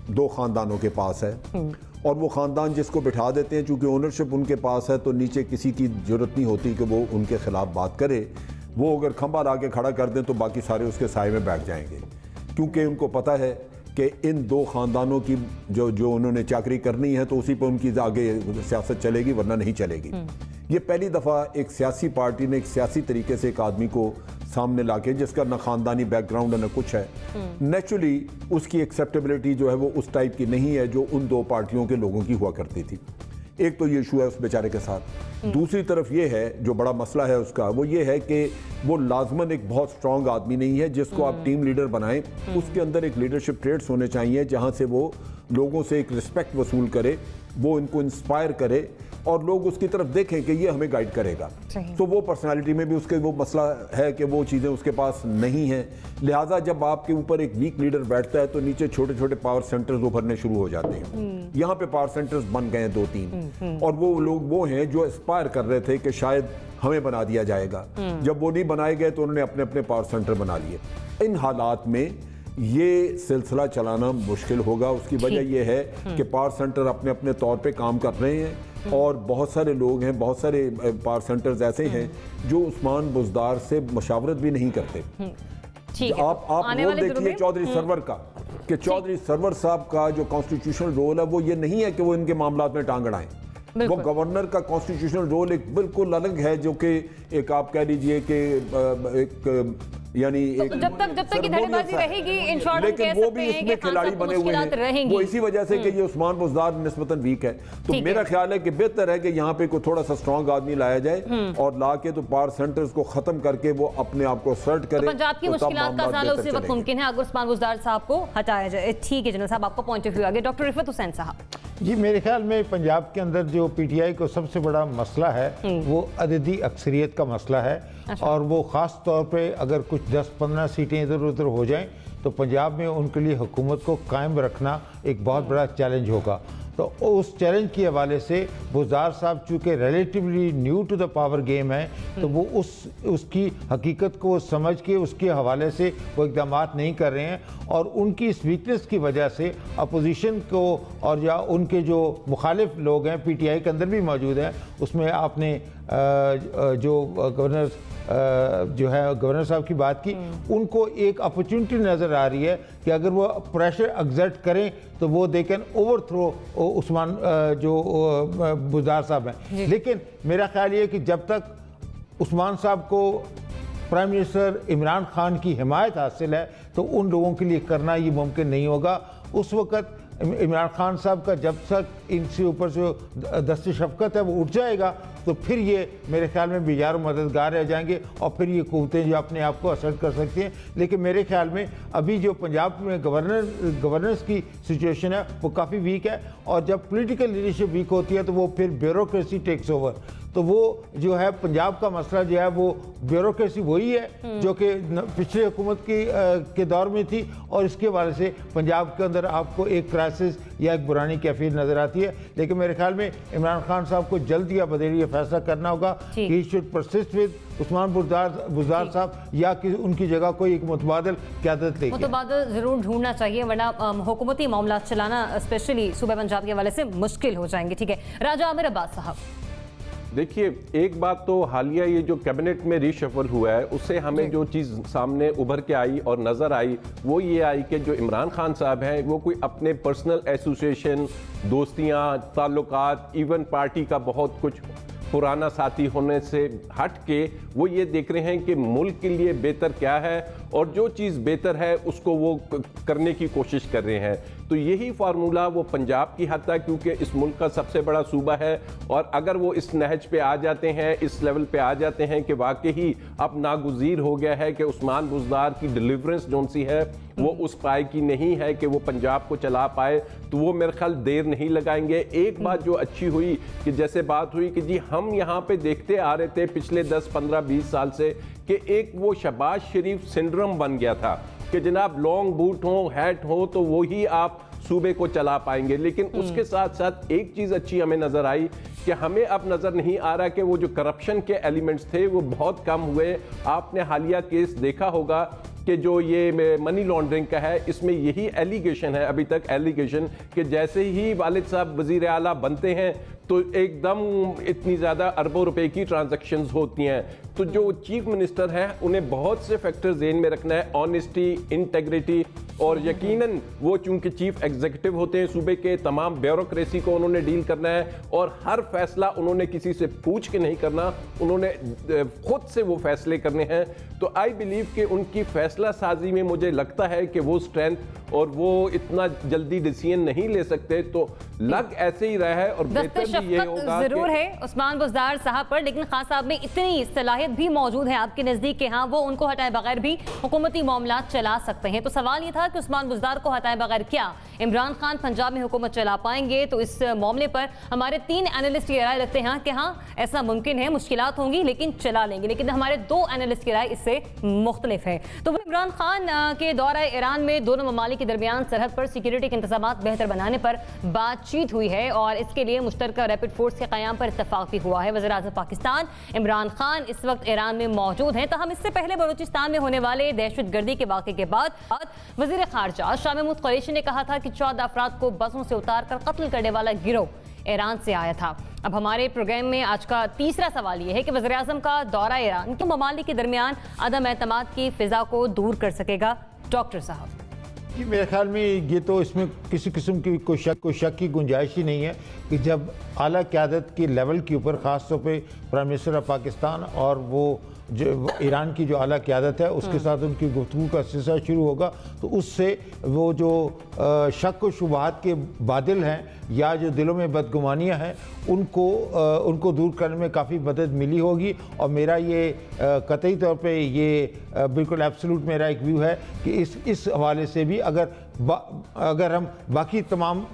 दो ख़ानदानों के पास है और वो ख़ानदान जिसको बिठा देते हैं चूँकि ओनरशिप उनके पास है तो नीचे किसी की ज़रूरत नहीं होती कि वो उनके ख़िलाफ़ बात करे। वो अगर खंबा ला के खड़ा कर दें तो बाकी सारे उसके साए में बैठ जाएंगे क्योंकि उनको पता है कि इन दो ख़ानदानों की जो उन्होंने चाकरी करनी है तो उसी पर उनकी आगे सियासत चलेगी वरना नहीं चलेगी। ये पहली दफ़ा एक सियासी पार्टी ने एक सियासी तरीके से एक आदमी को सामने लाके, जिसका ना खानदानी बैकग्राउंड है ना कुछ है, नेचुरली उसकी एक्सेप्टेबिलिटी जो है वो उस टाइप की नहीं है जो उन दो पार्टियों के लोगों की हुआ करती थी। एक तो ये इशू है उस बेचारे के साथ। दूसरी तरफ ये है जो बड़ा मसला है उसका, वो ये है कि वो लाजमन एक बहुत स्ट्रांग आदमी नहीं है जिसको आप टीम लीडर बनाएं। उसके अंदर एक लीडरशिप ट्रेड्स होने चाहिए जहां से वो लोगों से एक रिस्पेक्ट वसूल करे, वो इनको इंस्पायर करे और लोग उसकी तरफ देखें कि ये हमें गाइड करेगा। तो वो पर्सनालिटी में भी उसके वो मसला है कि वो चीज़ें उसके पास नहीं है। लिहाजा जब आपके ऊपर एक वीक लीडर बैठता है तो नीचे छोटे छोटे पावर सेंटर्स उभरने शुरू हो जाते हैं। यहाँ पे पावर सेंटर्स बन गए 2-3 और वो लोग वो हैं जो एस्पायर कर रहे थे कि शायद हमें बना दिया जाएगा। जब वो नहीं बनाए गए तो उन्होंने अपने अपने पावर सेंटर बना लिए। इन हालात में ये सिलसिला चलाना मुश्किल होगा। उसकी वजह यह है कि पावर सेंटर अपने अपने तौर पे काम कर रहे हैं और बहुत सारे लोग हैं, बहुत सारे पावर सेंटर्स ऐसे हैं जो उस्मान बुज़दार से मशावरत भी नहीं करते। आप रोल देखिए चौधरी सरवर का, कि चौधरी सरवर साहब का जो कॉन्स्टिट्यूशनल रोल है वो ये नहीं है कि वो इनके मामलात में टांग अड़ाएं। वो गवर्नर का कॉन्स्टिट्यूशनल रोल एक बिल्कुल अलग है, जो कि एक आप कह लीजिए कि एक यानी एक जब तक की धड़ेबाजी रहेगी, इन शॉर्ट लेकिन वो भी इसमें खिलाड़ी बने हुए हैं। वो इसी वजह से कि ये उस्मान बुज़दार निस्बतन वीक है। तो मेरा ख्याल है कि बेहतर है कि यहाँ पे कोई थोड़ा सा स्ट्रॉन्ग आदमी लाया जाए और ला के तो पावर सेंटर्स को खत्म करके वो अपने आप को सर्ट करे। पंजाब की मुश्किलात का साल उसी वक्त मुमकिन है अगर उस्मान बुज़दार साहब को हटाया जाए। ठीक है जनरल साहब, आपका पॉइंट ऑफ व्यू आगे। डॉक्टर रिफत हुसैन साहब जी, मेरे ख्याल में पंजाब के अंदर जो पीटीआई को सबसे बड़ा मसला है वो अददी अक्सरियत का मसला है। और वो ख़ास तौर पे अगर कुछ 10-15 सीटें इधर उधर हो जाएं तो पंजाब में उनके लिए हुकूमत को कायम रखना एक बहुत बड़ा चैलेंज होगा। तो उस चैलेंज के हवाले से बुज़दार साहब चूँकि relatively new to the power game है तो वो उसकी हकीकत को समझ के उसके हवाले से वो इक़दाम नहीं कर रहे हैं और उनकी इस वीकनेस की वजह से अपोजिशन को और या उनके जो मुखालिफ लोग हैं पीटीआई के अंदर भी मौजूद हैं, उसमें आपने जो गवर्नर जो है गवर्नर साहब की बात की, उनको एक अपॉर्चुनिटी नज़र आ रही है कि अगर वो प्रेशर एग्जर्ट करें तो वो दे कैन ओवरथ्रो उस्मान जो बुज़दार साहब हैं। लेकिन मेरा ख्याल ये कि जब तक उस्मान साहब को प्राइम मिनिस्टर इमरान खान की हिमायत हासिल है तो उन लोगों के लिए करना ये मुमकिन नहीं होगा। उस वक़्त इमरान खान साहब का जब तक इनसे ऊपर जो दस्त शफकत है वो उठ जाएगा तो फिर ये मेरे ख्याल में बेजार मददगार रह जाएंगे और फिर ये कुव्वतें जो अपने आप को असर कर सकती हैं। लेकिन मेरे ख्याल में अभी जो पंजाब में गवर्नेंस की सिचुएशन है वो काफ़ी वीक है और जब पॉलिटिकल लीडरशिप वीक होती है तो वो फिर ब्यूरोक्रेसी टेक्स ओवर। तो वो जो है पंजाब का मसला जो है वो ब्यूरोक्रेसी वही है जो कि पिछले हुकूमत के दौर में थी और इसके हवाले से पंजाब के अंदर आपको एक क्राइसिस या एक बुरानी कैफियत नज़र आती है। लेकिन मेरे ख्याल में इमरान खान साहब को जल्द या बदेरी ये फैसला करना होगा कि he should persist with Usman Buzdar साहब या कि उनकी जगह कोई एक मुतबादल क़यादत लेगी। मुतबादल ज़रूर ढूंढना चाहिए वरना हुकूमती मामला चलाना स्पेशली सूबा पंजाब के हवाले से मुश्किल हो जाएंगे। ठीक है, राजा आमिर अब्बास साहब। देखिए, एक बात तो हालिया ये जो कैबिनेट में रीशफल हुआ है उससे हमें जो चीज़ सामने उभर के आई और नज़र आई वो ये आई कि जो इमरान खान साहब हैं वो कोई अपने पर्सनल एसोसिएशन, दोस्तियां, ताल्लुकात, इवन पार्टी का बहुत कुछ पुराना साथी होने से हट के वो ये देख रहे हैं कि मुल्क के लिए बेहतर क्या है और जो चीज़ बेहतर है उसको वो करने की कोशिश कर रहे हैं। तो यही फार्मूला वो पंजाब की हद तक, क्योंकि इस मुल्क का सबसे बड़ा सूबा है और अगर वो इस नहज पे आ जाते हैं, इस लेवल पे आ जाते हैं कि वाकई अब नागुज़ीर हो गया है कि उस्मान बुज़दार की डिलीवरेंस जोन सी है वो उस पाए की नहीं है कि वो पंजाब को चला पाए, तो वो मेरे ख्याल देर नहीं लगाएंगे। एक बात जो अच्छी हुई कि जैसे बात हुई कि जी हम यहाँ पे देखते आ रहे थे पिछले 10, 15, 20 साल से कि एक वो शहबाज शरीफ सिंड्रोम बन गया था कि जनाब लॉन्ग बूट हो, हैट हो तो वो ही आप सूबे को चला पाएंगे। लेकिन उसके साथ साथ एक चीज़ अच्छी हमें नज़र आई कि हमें अब नज़र नहीं आ रहा कि वो जो करप्शन के एलिमेंट्स थे वो बहुत कम हुए। आपने हालिया केस देखा होगा कि जो ये मनी लॉन्ड्रिंग का है इसमें यही एलिगेशन है अभी तक, एलिगेशन कि जैसे ही वालिद साहब वज़ीर आला बनते हैं तो एकदम इतनी ज़्यादा अरबों रुपए की ट्रांजैक्शंस होती हैं। तो जो चीफ मिनिस्टर हैं उन्हें बहुत से फैक्टर्स ज़हन में रखना है, ऑनेस्टी, इंटेग्रिटी, और यकीनन वो चूंकि चीफ एग्जीक्यूटिव होते हैं सूबे के, तमाम ब्यूरोक्रेसी को उन्होंने डील करना है और हर फैसला उन्होंने किसी से पूछ के नहीं करना, उन्होंने खुद से वो फैसले करने हैं। तो आई बिलीव कि उनकी फैसला साजी में मुझे लगता है कि वो स्ट्रेंथ और वो इतना जल्दी डिसीजन नहीं ले सकते, तो लग ऐसे ही रहा है। और बेहतर भी ये होगा जरूर है उस्मान बुज़दार साहब पर, लेकिन खान साहब में इतनी सलाहियत भी मौजूद है आपके नजदीक के हाँ वो उनको हटाए बगैर भी हुकूमती मामला चला सकते हैं। तो सवाल ये था कि उस्मान बुज़दार को हटाए बगैर क्या इमरान खान पंजाब में हुकूमत चला पाएंगे? तो इस मामले पर हमारे 3 एनालिस्ट की राय रखते हैं कि हाँ ऐसा मुमकिन है, मुश्किलात होंगी लेकिन चला लेंगे। लेकिन हमारे 2 एनालिस्ट की राय इससे मुख्तलिफ है। तो वो इमरान खान के दौरे ईरान में दोनों ममालिक के दरमियान सरहद पर सिक्योरिटी के इंतजाम बेहतर बनाने पर बातचीत हुई है और इसके लिए मुश्तरका रैपिड फोर्स के क़याम पर इत्तफाक भी हुआ है। वज़ीर-ए-आज़म पाकिस्तान इमरान खान इस वक्त ईरान में मौजूद हैं। तो हम इससे पहले बलूचिस्तान में होने वाले दहशतगर्दी के वाक़े के बाद वज़ीर ख़ारजा शाह महमूद कुरैशी ने कहा था कि 14 अफराद को बसों से उतार कर कत्ल करने वाला गिरोह ईरान से आया था। अब हमारे प्रोग्राम में आज का तीसरा सवाल यह है कि वज़ीर-ए-आज़म का दौरा ईरान के ममालिक के दरमियान अदम एतमाद की फ़िज़ा को दूर कर सकेगा? डॉक्टर साहब जी, मेरे ख्याल में ये तो इसमें किसी किस्म की कोई शक की गुंजाइश ही नहीं है कि जब आला क़यादत के लेवल के ऊपर ख़ास तौर पे प्राइम मिनिस्टर ऑफ पाकिस्तान और वो जो ईरान की जो आला क़यादत है उसके साथ उनकी गुफ्तगू का सिलसिला शुरू होगा, तो उससे वो जो शक व शुबहात के बादल हैं या जो दिलों में बदगुमानियाँ हैं उनको दूर करने में काफ़ी मदद मिली होगी। और मेरा ये कतई तौर पे ये बिल्कुल एब्सोल्यूट मेरा एक व्यू है कि इस हवाले से भी अगर हम बाकी तमाम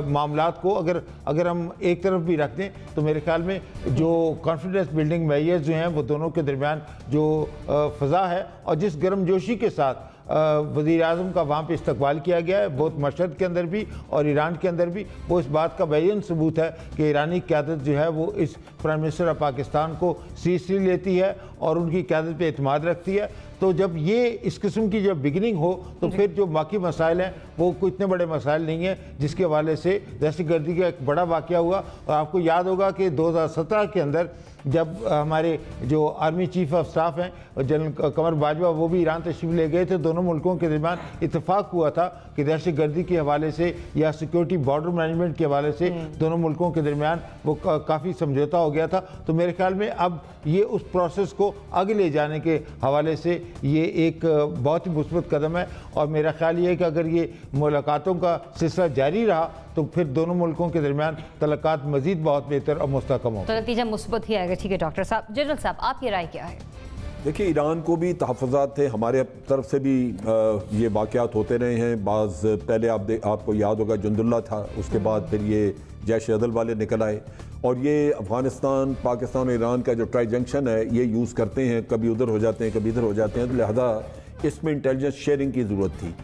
मामलात को अगर हम एक तरफ भी रख दें तो मेरे ख्याल में जो कॉन्फिडेंस बिल्डिंग मेजर्स जो हैं वो दोनों के दरमियान जो फ़ज़ा है और जिस गर्मजोशी के साथ वज़ीर-ए-आज़म का वहाँ पे इस्तकबाल किया गया है, बहुत मशहद के अंदर भी और ईरान के अंदर भी, वो इस बात का बेयन सबूत है कि ईरानी क़यादत जो है वो इस प्राइम मिनिस्टर ऑफ पाकिस्तान को सीरियसली लेती है और उनकी क़यादत पे एतमाद रखती है। तो जब ये इस किस्म की जब बिगिनिंग हो तो फिर जो बाकी मसाइल हैं वो कोई इतने बड़े मसाइल नहीं हैं जिसके हवाले से दहशतगर्दी का एक बड़ा वाक़या हुआ। और आपको याद होगा कि 2017 के अंदर जब हमारे जो आर्मी चीफ ऑफ स्टाफ हैं जनरल कमर बाजवा वो भी ईरान तशरीफ ले गए थे, दोनों मुल्कों के दरमियान इत्तेफाक हुआ था कि दहशतगर्दी के हवाले से या सिक्योरिटी बॉर्डर मैनेजमेंट के हवाले से दोनों मुल्कों के दरमियान वो काफ़ी समझौता हो गया था। तो मेरे ख्याल में अब ये उस प्रोसेस को आगे ले जाने के हवाले से ये एक बहुत ही मुस्बत कदम है और मेरा ख्याल ये है कि अगर ये मुलाकातों का सिलसिला जारी रहा तो फिर दोनों मुल्कों के दरमियान तलक़ात मज़ीद बहुत बेहतर और मुस्तहकम हो। तो नतीजा मुस्बत ही आएगा। ठीक है डॉक्टर साहब, जनरल साहब आपकी राय क्या है? देखिए, ईरान को भी तहफ़्फ़ुज़ात थे, हमारे तरफ से भी ये वाक़यात होते रहे हैं। बाज़ पहले आपको याद होगा जुंदुल्ला था, उसके बाद फिर ये जैश अदल वाले निकल आए और ये अफ़गानिस्तान पाकिस्तान और ईरान का जो ट्राई जंक्शन है ये यूज़ करते हैं, कभी उधर हो जाते हैं कभी इधर हो जाते हैं, तो लिहाजा इसमें इंटेलिजेंस शेयरिंग की ज़रूरत थी।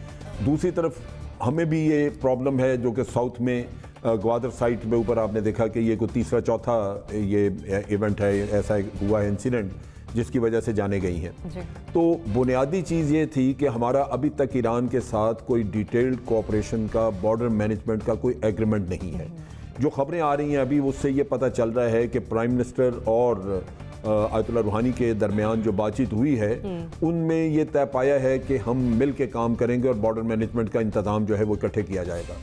दूसरी तरफ हमें भी ये प्रॉब्लम है जो कि साउथ में ग्वादर साइट पे ऊपर आपने देखा कि ये कोई तीसरा चौथा ये इवेंट है, ऐसा हुआ है इंसिडेंट जिसकी वजह से जाने गई हैं। तो बुनियादी चीज़ ये थी कि हमारा अभी तक ईरान के साथ कोई डिटेल्ड कोऑपरेशन का, बॉर्डर मैनेजमेंट का कोई एग्रीमेंट नहीं है। जो खबरें आ रही हैं अभी उससे ये पता चल रहा है कि प्राइम मिनिस्टर और आयतुल्लाह रूहानी के दरमियान जो बातचीत हुई है उनमें ये तय पाया है कि हम मिल के काम करेंगे और बॉर्डर मैनेजमेंट का इंतज़ाम जो है वो इकट्ठे किया जाएगा।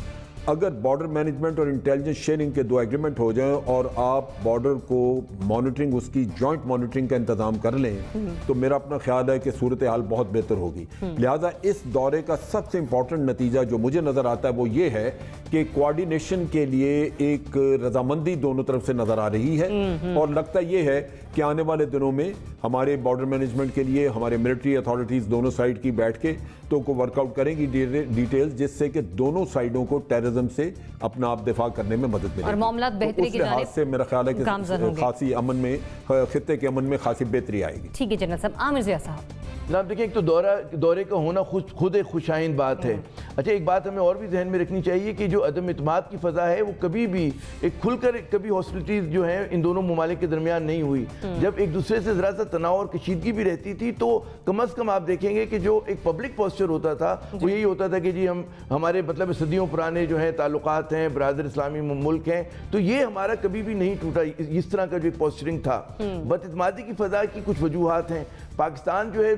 अगर बॉर्डर मैनेजमेंट और इंटेलिजेंस शेयरिंग के 2 एग्रीमेंट हो जाएं और आप बॉर्डर को मॉनिटरिंग, उसकी जॉइंट मॉनिटरिंग का इंतजाम कर लें तो मेरा अपना ख्याल है कि सूरत हाल बहुत बेहतर होगी। लिहाजा इस दौरे का सबसे इम्पॉर्टेंट नतीजा जो मुझे नज़र आता है वो ये है कि कोऑर्डिनेशन के लिए एक रजामंदी दोनों तरफ से नज़र आ रही है और लगता ये है कि आने वाले दिनों में हमारे बॉर्डर मैनेजमेंट के लिए हमारे मिलिट्री अथॉरिटीज़ दोनों साइड की बैठ के तो को वर्कआउट करेंगी डिटेल्स, जिससे कि दोनों साइडों को टेररिज्म से अपना आप दिफा करने में मदद मिलेगी और मामला बेहतरी की जानिब से मेरा ख्याल है कि खासी अमन में, खित्ते के अमन में खासी बेहतरी आएगी। ठीक है जनरल साहब। आमिर ज़िया साहब जनाब देखिए, एक तो दौरे का होना खुद एक खुशाइन बात है। अच्छा, एक बात हमें और भी जहन में रखनी चाहिए कि जो अदम इत्मीनान की फ़ज़ा है वो कभी भी एक खुलकर कभी हॉस्पिटलिटीज़ जो है इन दोनों ममालिक के दरमियान नहीं हुई। जब एक दूसरे से ज़रा सा तनाव और कशीदगी भी रहती थी तो कम अज़ कम आप देखेंगे कि जो एक पब्लिक पोस्चर होता था वो यही होता था कि जी हमारे मतलब सदियों पुराने जो है ताल्लुकात हैं, बरादर इस्लामी मुल्क हैं, तो ये हमारा कभी भी नहीं टूटा। इस तरह का जो एक पोस्चरिंग था। बदइत्मीनानी की फ़ज़ा की कुछ वजूहात हैं। पाकिस्तान जो है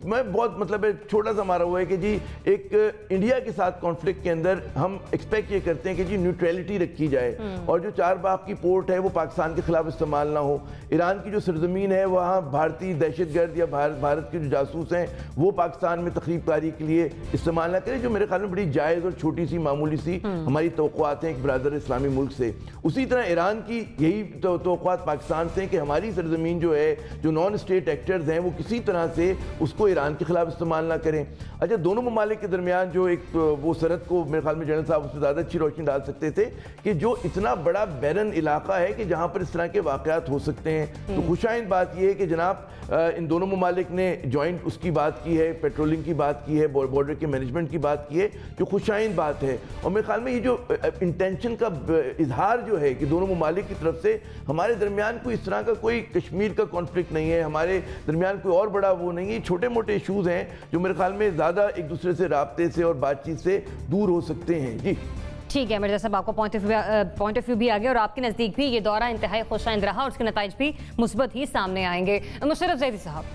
मैं बहुत मतलब छोटा सा मारा हुआ है कि जी एक इंडिया के साथ कॉन्फ्लिक्ट के अंदर हम एक्सपेक्ट ये करते हैं कि जी न्यूट्रलिटी रखी जाए और जो चारबाग की पोर्ट है वो पाकिस्तान के खिलाफ इस्तेमाल ना हो। ईरान की जो सरजमीन है वहाँ भारतीय दहशतगर्द या भारत के जो जासूस हैं वो पाकिस्तान में तखरीबकारी के लिए इस्तेमाल ना करें, जो मेरे ख्याल में बड़ी जायज़ और छोटी सी मामूली सी हमारी तवक्कुआत हैं एक बरादर इस्लामी मुल्क से। उसी तरह ईरान की यही तवक्कुआत पाकिस्तान से कि हमारी सरजमीन जो है जो नॉन स्टेट एक्टर्स हैं वो किसी तरह से उसको ईरान के खिलाफ इस्तेमाल ना करें। अच्छा, दोनों ममालिक के दरमियान जो एक वो सरहद को मेरे ख्याल में जनरल साहब उससे ज़्यादा अच्छी रोशनी डाल सकते थे कि जो इतना बड़ा बैरन इलाका है कि जहाँ पर इस तरह के वाक़यात हो सकते हैं। तो खुशाइंद बात यह है कि जनाब इन दोनों ममालिक ने जॉइंट उसकी बात की है, पेट्रोलिंग की बात की है, बॉर्डर के मैनेजमेंट की बात की है, जो खुशाइंद बात है। और मेरे ख्याल में ये जो इंटेंशन का इजहार जो है कि दोनों ममालिक की तरफ से हमारे दरमियान कोई इस तरह का कोई कश्मीर का कॉन्फ्लिक्ट नहीं है, हमारे दरमियान कोई और बड़ा वो नहीं है, छोटे मोटे इशूज़ हैं जो मेरे ख्याल में ज़्यादा एक दूसरे से राब्ते से और बातचीत से दूर हो सकते हैं। जी ठीक है मिर्जा साहब, आपका पॉइंट ऑफ व्यू भी आ गया और आपके नज़दीक भी ये दौरा इंतहाई खुशाइंद रहा और उसके नताइज भी मुस्बत ही सामने आएंगे। मुशर्रफ ज़ैदी साहब,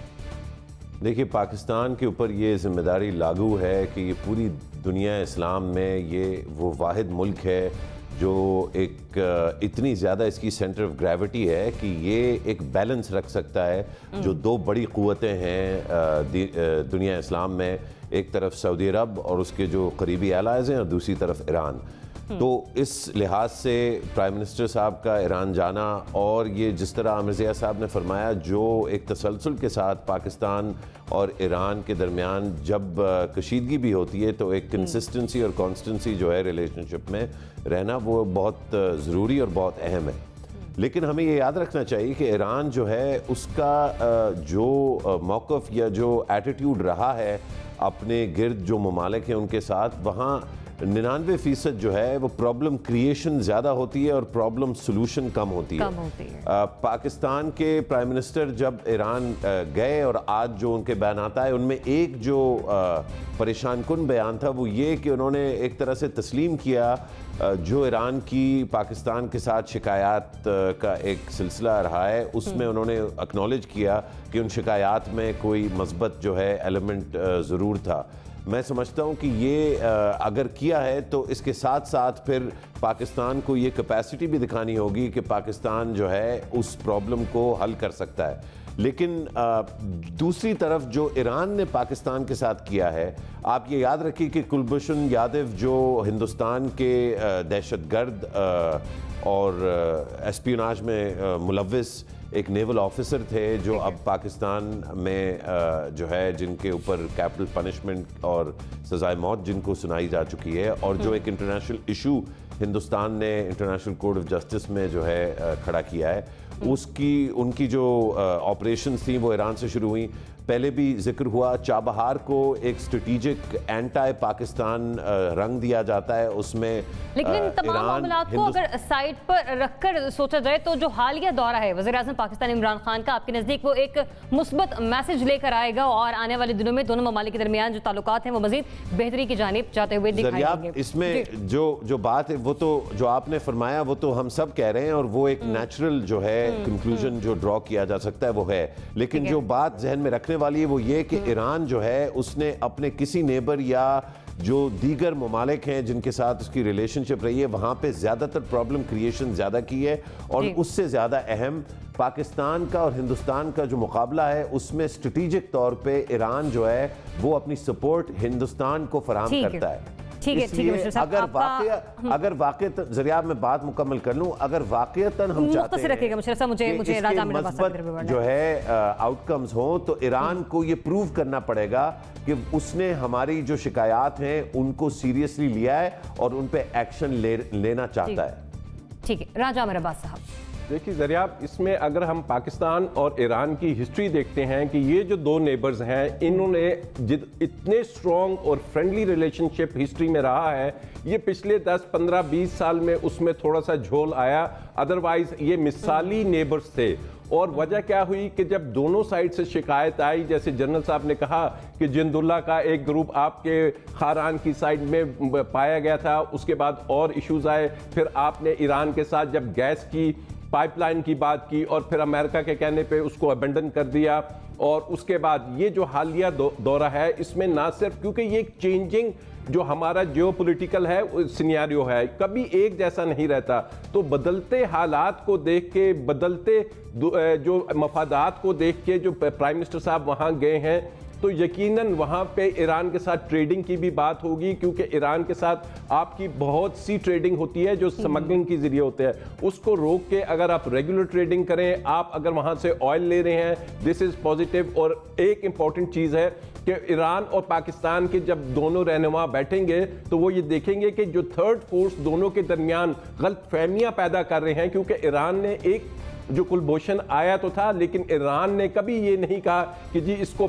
देखिए, पाकिस्तान के ऊपर ये जिम्मेदारी लागू है कि ये पूरी दुनिया इस्लाम में ये वो वाहिद मुल्क है जो एक इतनी ज़्यादा इसकी सेंटर ऑफ ग्रेविटी है कि ये एक बैलेंस रख सकता है। जो दो बड़ी क़ुव्वतें हैं दुनिया इस्लाम में, एक तरफ सऊदी अरब और उसके जो करीबी एलाइज़ हैं और दूसरी तरफ ईरान। तो इस लिहाज से प्राइम मिनिस्टर साहब का ईरान जाना और ये जिस तरह आमिर ज़िया साहब ने फरमाया, जो एक तसलसल के साथ पाकिस्तान और ईरान के दरमियान जब कशीदगी भी होती है तो एक कंसिस्टेंसी और कॉन्स्टेंसी जो है रिलेशनशिप में रहना वो बहुत ज़रूरी और बहुत अहम है। लेकिन हमें ये याद रखना चाहिए कि ईरान जो है उसका जो मौक़िफ़ या जो एटीट्यूड रहा है अपने गिर्द जो ममालिक हैं उनके साथ, वहाँ 99% जो है वो प्रॉब्लम क्रिएशन ज़्यादा होती है और प्रॉब्लम सोल्यूशन कम होती है। पाकिस्तान के प्राइम मिनिस्टर जब ईरान गए और आज जो उनके बयान आता है उनमें एक जो परेशान कुन बयान था वो ये कि उन्होंने एक तरह से तस्लीम किया जो ईरान की पाकिस्तान के साथ शिकायत का एक सिलसिला रहा है, उसमें उन्होंने एक्नॉलेज किया कि उन शिकायत में कोई मस्बत जो है एलिमेंट ज़रूर था। मैं समझता हूँ कि ये अगर किया है तो इसके साथ साथ फिर पाकिस्तान को ये कैपेसिटी भी दिखानी होगी कि पाकिस्तान जो है उस प्रॉब्लम को हल कर सकता है। लेकिन दूसरी तरफ जो ईरान ने पाकिस्तान के साथ किया है, आप ये याद रखिए कि कुलभूषण यादव जो हिंदुस्तान के दहशतगर्द और एस्पियोनाज में मुलव्विस एक नेवल ऑफिसर थे जो अब पाकिस्तान में जो है जिनके ऊपर कैपिटल पनिशमेंट और सज़ाए मौत जिनको सुनाई जा चुकी है, और जो एक इंटरनेशनल इशू हिंदुस्तान ने इंटरनेशनल कोर्ट ऑफ जस्टिस में जो है खड़ा किया है, उनकी जो ऑपरेशंस थी वो ईरान से शुरू हुई। पहले भी जिक्र हुआ, चाबहार को एक स्ट्रेटेजिक एंटी पाकिस्तान रंग दिया जाता है, उसमें लेकिन इन तमाम मामलात को अगर साइड पर रखकर सोचा जाए तो जो हालिया दौरा है वज़ीर-ए-आज़म पाकिस्तान इमरान खान का, आपके नज़दीक वो एक मुस्बत मैसेज लेकर आएगा और आने वाले दिनों में दोनों ममालिक के दरमियान जो ताल्लुकात हैं वो मजीद बेहतरी की जानिब जाते हुए दिखाई देंगे। इसमें जो बात है वो तो जो आपने फरमाया वो तो हम सब कह रहे हैं और वो एक नेचुरल जो है कंक्लूजन जो ड्रॉ किया जा सकता है वो है। लेकिन जो बात जहन में रखने वाली है वो ये कि ईरान जो है उसने अपने किसी नेबर या जो दीगर ममालिक हैं जिनके साथ उसकी रिलेशनशिप रही है वहाँ पे ज़्यादातर प्रॉब्लम क्रिएशन ज़्यादा की है, और उससे ज़्यादा अहम पाकिस्तान का और हिंदुस्तान का जो मुकाबला है उसमें स्ट्रेटेजिक तौर पे ईरान जो है वो अपनी सपोर्ट हिंदुस्तान को फराहम करता है। ठीक है अगर वाकई जरिया में बात मुकम्मल कर लूं, अगर वाकईतन हम चाहते हैं कि मस्बत जो है आउटकम्स हो तो ईरान को ये प्रूव करना पड़ेगा कि उसने हमारी जो शिकायत हैं उनको सीरियसली लिया है और उन पे एक्शन लेना चाहता है। ठीक है, राजा आमिर अब्बास साहब, देखिए ज़रिया, इसमें अगर हम पाकिस्तान और ईरान की हिस्ट्री देखते हैं कि ये जो दो नेबर्स हैं इन्होंने इतने स्ट्रॉन्ग और फ्रेंडली रिलेशनशिप हिस्ट्री में रहा है, ये पिछले 10, 15, 20 साल में उसमें थोड़ा सा झोल आया, अदरवाइज ये मिसाली नेबर्स थे। और वजह क्या हुई कि जब दोनों साइड से शिकायत आई, जैसे जनरल साहब ने कहा कि जिंदुल्ला का एक ग्रुप आपके खारान की साइड में पाया गया था, उसके बाद और इश्यूज आए, फिर आपने ईरान के साथ जब गैस की पाइपलाइन की बात की और फिर अमेरिका के कहने पे उसको अबेंडन कर दिया। और उसके बाद ये जो हालिया दौरा है, इसमें ना सिर्फ क्योंकि ये एक चेंजिंग जो हमारा जियोपॉलिटिकल है सिनेरियो है, कभी एक जैसा नहीं रहता, तो बदलते हालात को देख के, बदलते जो मफादात को देख के जो प्राइम मिनिस्टर साहब वहाँ गए हैं, तो यकीनन वहाँ पे ईरान के साथ ट्रेडिंग की भी बात होगी, क्योंकि ईरान के साथ आपकी बहुत सी ट्रेडिंग होती है जो स्मगलिंग के जरिए होते हैं, उसको रोक के अगर आप रेगुलर ट्रेडिंग करें, आप अगर वहाँ से ऑयल ले रहे हैं, दिस इज़ पॉजिटिव। और एक इम्पॉर्टेंट चीज़ है कि ईरान और पाकिस्तान के जब दोनों रहनुमा बैठेंगे तो वो ये देखेंगे कि जो थर्ड फोर्स दोनों के दरमियान गलतफहमियाँ पैदा कर रहे हैं, क्योंकि ईरान ने एक जो कुलभूषण आया तो था, लेकिन ईरान ने कभी ये नहीं कहा कि जी इसको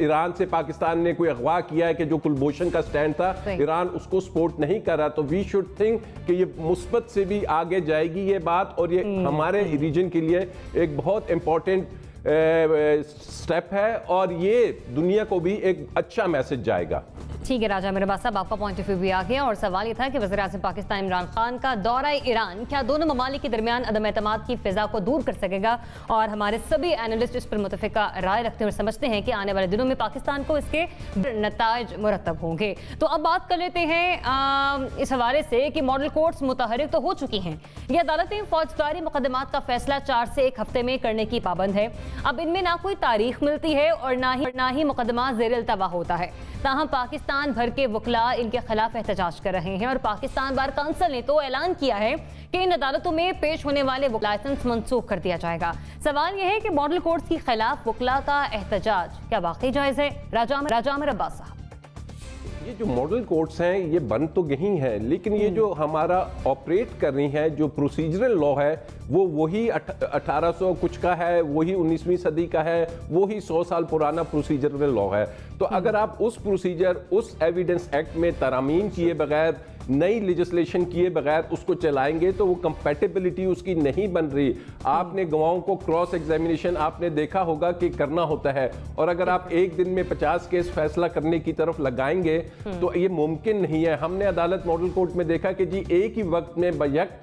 ईरान से पाकिस्तान ने कोई अगवा किया है, कि जो कुलभूषण का स्टैंड था ईरान उसको सपोर्ट नहीं कर रहा। तो वी शुड थिंक कि ये मुस्बत से भी आगे जाएगी ये बात, और ये हमारे रीजन के लिए एक बहुत इंपॉर्टेंट स्टेप है, और ये दुनिया को भी एक अच्छा मैसेज जाएगा। ठीक है राजा मेरे साहब, आपका पॉइंट ऑफ व्यू भी आ गया। और सवाल ये था कि वज़ीर-ए-आज़म पाकिस्तान इमरान खान का दौरा ईरान क्या दोनों ममालिक के दरमियान अदम एतमाद की फिजा को दूर कर सकेगा, और हमारे सभी एनालिस्ट इस पर मुतफ़िका राय रखते हुए समझते हैं कि आने वाले दिनों में पाकिस्तान को इसके नताइज मुरतब होंगे। तो अब बात कर लेते हैं इस हवाले से कि मॉडल कोर्ट्स मुतहरिक तो हो चुकी हैं, ये अदालतें फौजदारी मुकदमात का फैसला 4 से 1 हफ्ते में करने की पाबंद है। अब इनमें ना कोई तारीख मिलती है और ना ही मुकदमा ज़ेर-ए-इल्तवा होता है। ताहम पाकिस्तान भर के वकला इनके खिलाफ एहतजाज कर रहे हैं, और पाकिस्तान बार काउंसिल ने तो ऐलान किया है कि इन अदालतों में पेश होने वाले लाइसेंस मनसूख कर दिया जाएगा। सवाल यह है कि मॉडल कोर्ट्स के खिलाफ वकला का एहतजाज क्या वाकई जायज़ है? राजा आमिर अब्बास साहब, ये जो मॉडल कोर्ट्स हैं ये बन तो यही हैं, लेकिन ये जो हमारा ऑपरेट कर रही हैं, जो प्रोसीजरल लॉ है वो वही 1800 कुछ का है, वही 19वीं सदी का है, वही 100 साल पुराना प्रोसीजरल लॉ है। तो अगर आप उस प्रोसीजर, उस एविडेंस एक्ट में तरामीम किए बगैर, नई लेजिस्लेशन किए बगैर उसको चलाएंगे तो वो कंपैटिबिलिटी उसकी नहीं बन रही। आपने गवाहों को क्रॉस एग्जामिनेशन आपने देखा होगा कि करना होता है, और अगर आप एक दिन में 50 केस फैसला करने की तरफ लगाएंगे तो ये मुमकिन नहीं है। हमने अदालत मॉडल कोर्ट में देखा कि जी एक ही वक्त में बैक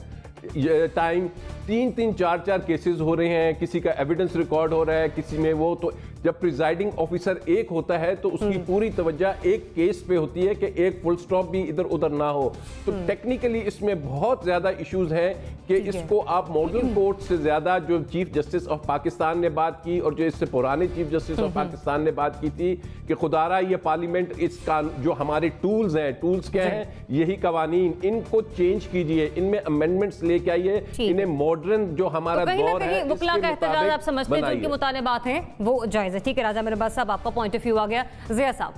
टाइम 3-3, 4-4 केसेस हो रहे हैं, किसी का एविडेंस रिकॉर्ड हो रहा है, किसी में वो। तो जब प्रिजाइडिंग ऑफिसर एक होता है तो उसकी पूरी तवज्जो एक केस पे होती है कि एक फुल स्टॉप भी इधर उधर ना हो। तो टेक्निकली इसमें बहुत ज़्यादा इश्यूज हैं कि इसको आप मॉडल कोर्ट से ज़्यादा, जो चीफ जस्टिस ऑफ पाकिस्तान ने बात की और जो इससे पुराने चीफ जस्टिस ऑफ पाकिस्तान ने बात की थी कि खुदारा ये पार्लियामेंट, इसका जो हमारे टूल्स हैं, टूल्स क्या हैं, यही कवानीन, इनको चेंज कीजिए, इनमें अमेंडमेंट्स लेके आइए, इन्हें मॉडर्न जो हमारा दौर है वकला का एहतजाज आप समझते हैं जिनके मुतालिबात हैं वो जायज़ है। ठीक है राजा मेरे पास साहब, आपका पॉइंट ऑफ व्यू आ गया। ज़िया साहब,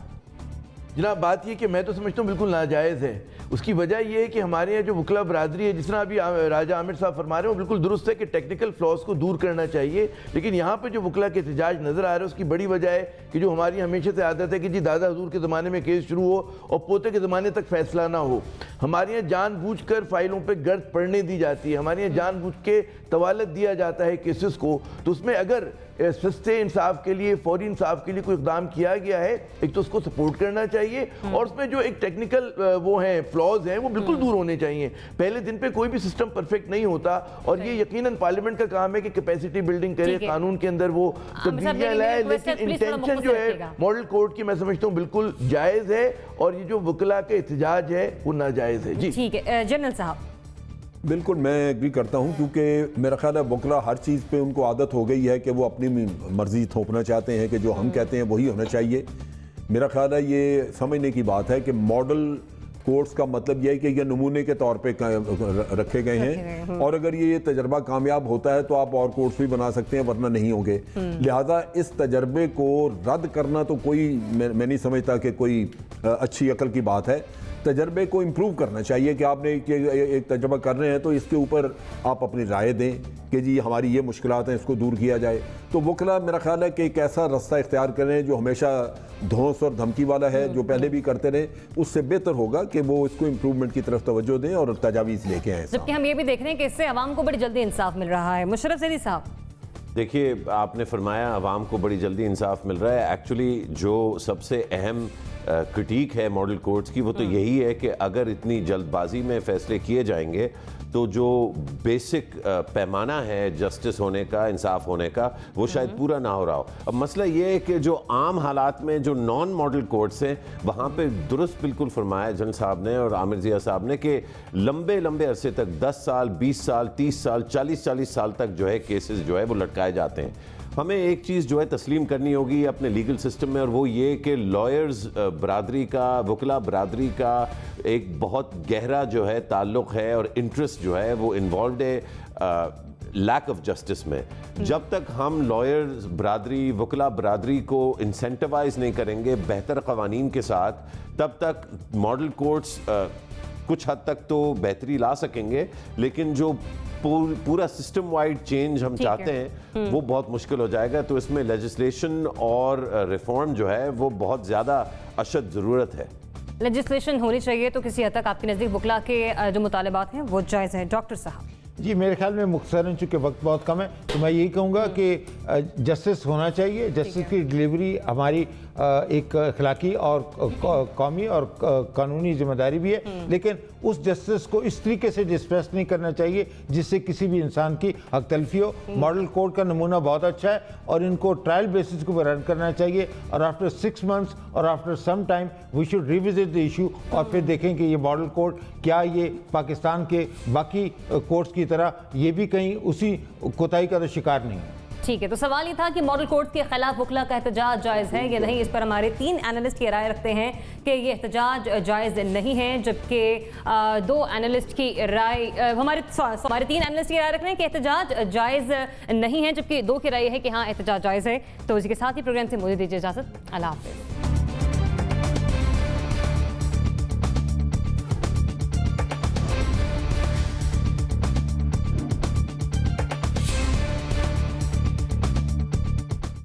जनाब बात ये कि मैं तो समझता हूँ बिल्कुल नाजायज़ है। उसकी वजह यह है कि हमारे यहाँ जो वकला बरादरी है, जिस तरह अभी राजा आमिर साहब फरमा रहे हैं, वो बिल्कुल दुरुस्त है कि टेक्निकल फ्लॉज को दूर करना चाहिए, लेकिन यहाँ पे जो वकला के एहतजाज नज़र आ रहे हैं उसकी बड़ी वजह है कि जो हमारी हमेशा से आदत है कि जी दादा हजूर के ज़माने में केस शुरू हो और पोते के ज़माने तक फैसला ना हो। हमारे यहाँ जानबूझकर फाइलों पर गर्द पड़ने दी जाती है, हमारे यहाँ जानबूझ के तवालत दिया जाता है केसेस को। तो उसमें अगर सस्ते इंसाफ के लिए, फौरी इंसाफ के लिए कोई इकदाम किया गया है, एक तो उसको सपोर्ट करना चाहिए, और उसमें जो एक टेक्निकल वो हैं, फ्लॉज हैं, वो बिल्कुल दूर होने चाहिए। पहले दिन पे कोई भी सिस्टम परफेक्ट नहीं होता, और ये यकीनन पार्लियामेंट का काम है कि कैपेसिटी बिल्डिंग करे, कानून के अंदर वो तब्दीलियां लाए, लेकिन इंटेंशन जो है मॉडल कोर्ट की मैं समझता हूँ बिल्कुल जायज़ है, और ये जो वकला के एहतजाज है वो नाजायज़ है। जी ठीक है जनरल साहब। बिल्कुल मैं एग्री करता हूं, क्योंकि मेरा ख्याल है वकला हर चीज़ पे उनको आदत हो गई है कि वो अपनी मर्जी थोपना चाहते हैं कि जो हम कहते हैं वही होना चाहिए। मेरा ख्याल है ये समझने की बात है कि मॉडल कोर्ट्स का मतलब यह है कि ये नमूने के तौर पे रखे गए हैं, और अगर ये तजर्बा कामयाब होता है तो आप और कोर्ट्स भी बना सकते हैं, वरना नहीं होंगे। लिहाजा इस तजर्बे को रद्द करना तो कोई मैं नहीं समझता कि कोई अच्छी अकल की बात है। तजर्बे को इम्प्रूव करना चाहिए कि आपने एक तजर्बा कर रहे हैं तो इसके ऊपर आप अपनी राय दें कि जी हमारी ये मुश्किलात हैं, इसको दूर किया जाए। तो वकला मेरा ख्याल है कि एक ऐसा रास्ता इख्तियार करें जो हमेशा धौंस और धमकी वाला है, जो पहले भी करते रहे, उससे बेहतर होगा कि वो इसको इम्प्रूवमेंट की तरफ तवज्जो दें और तजावीज़ लेके आए। जबकि हम ये भी देख रहे हैं कि इससे आवाम को बड़ी जल्दी इंसाफ मिल रहा है। मुशर्रफ ज़ैदी साहब, देखिए आपने फरमाया आवाम को बड़ी जल्दी इंसाफ मिल रहा है। एक्चुअली जो सबसे अहम क्रिटिक है मॉडल कोर्ट्स की वो तो यही है कि अगर इतनी जल्दबाजी में फैसले किए जाएंगे तो जो बेसिक पैमाना है जस्टिस होने का, इंसाफ होने का, वो शायद पूरा ना हो रहा हो। अब मसला ये है कि जो आम हालात में जो नॉन मॉडल कोर्ट्स हैं वहाँ पे दुरुस्त बिल्कुल फरमाया जन साहब ने और आमिर जिया साहब ने कि लंबे लंबे अरसे तक 10 साल, 20 साल, 30 साल, 40 साल तक जो है केसेस जो है वो लटकाए जाते हैं। हमें एक चीज़ जो है तस्लीम करनी होगी अपने लीगल सिस्टम में, और वो ये कि लॉयर्स बरादरी का, वकला बरादरी का एक बहुत गहरा जो है ताल्लुक़ है और इंटरेस्ट जो है वो इन्वॉल्व है लैक ऑफ जस्टिस में। जब तक हम लॉयर्स बरादरी, वकला बरादरी को इंसेंटिवाइज नहीं करेंगे बेहतर क़वानीन के साथ, तब तक मॉडल कोर्ट्स कुछ हद तक तो बेहतरी ला सकेंगे, लेकिन जो पूरा सिस्टम वाइड चेंज हम चाहते हैं वो बहुत मुश्किल हो जाएगा। तो इसमें लेजिस्लेशन और रिफॉर्म जो है वो बहुत ज़्यादा अशद ज़रूरत है। लेजिस्लेशन होनी चाहिए तो किसी हद तक आपके नज़दीक वकला के जो मुतालबात हैं वो जायज़ हैं। डॉक्टर साहब जी, मेरे ख्याल में मुख्तसरन चूँकि वक्त बहुत कम है तो मैं यही कहूँगा कि जस्टिस होना चाहिए। जस्टिस की डिलीवरी हमारी एक अखलाकी और कौमी और कानूनी जिम्मेदारी भी है, लेकिन उस जस्टिस को इस तरीके से डिस्प्रेस नहीं करना चाहिए जिससे किसी भी इंसान की हक तलफी हो। मॉडल कोर्ट का नमूना बहुत अच्छा है और इनको ट्रायल बेसिस को रन करना चाहिए, और आफ्टर 6 मंथ्स और after some time we should revisit the issue और फिर देखें कि ये मॉडल कोर्ट क्या ये पाकिस्तान के बाकी कोर्ट्स की तरह ये भी कहीं उसी कोताही का तो शिकार नहीं है। ठीक है, तो सवाल ये था कि मॉडल कोर्ट के खिलाफ वकला का एहतजाज जायज़ है या नहीं। इस पर हमारे 3 एनालिस्ट ये राय रखते हैं कि ये एहतजाज जायज़ नहीं है, जबकि 2 एनालिस्ट की राय हमारे 3 एनालिस्ट की राय रख रहे हैं कि एहतजाज जायज़ नहीं है, जबकि 2 की राय है कि हाँ एहतजाज जायज़ है। तो इसी के साथ ही प्रोग्राम से मुझे दीजिए इजाज़त। अल्लाह हाफ़िज़।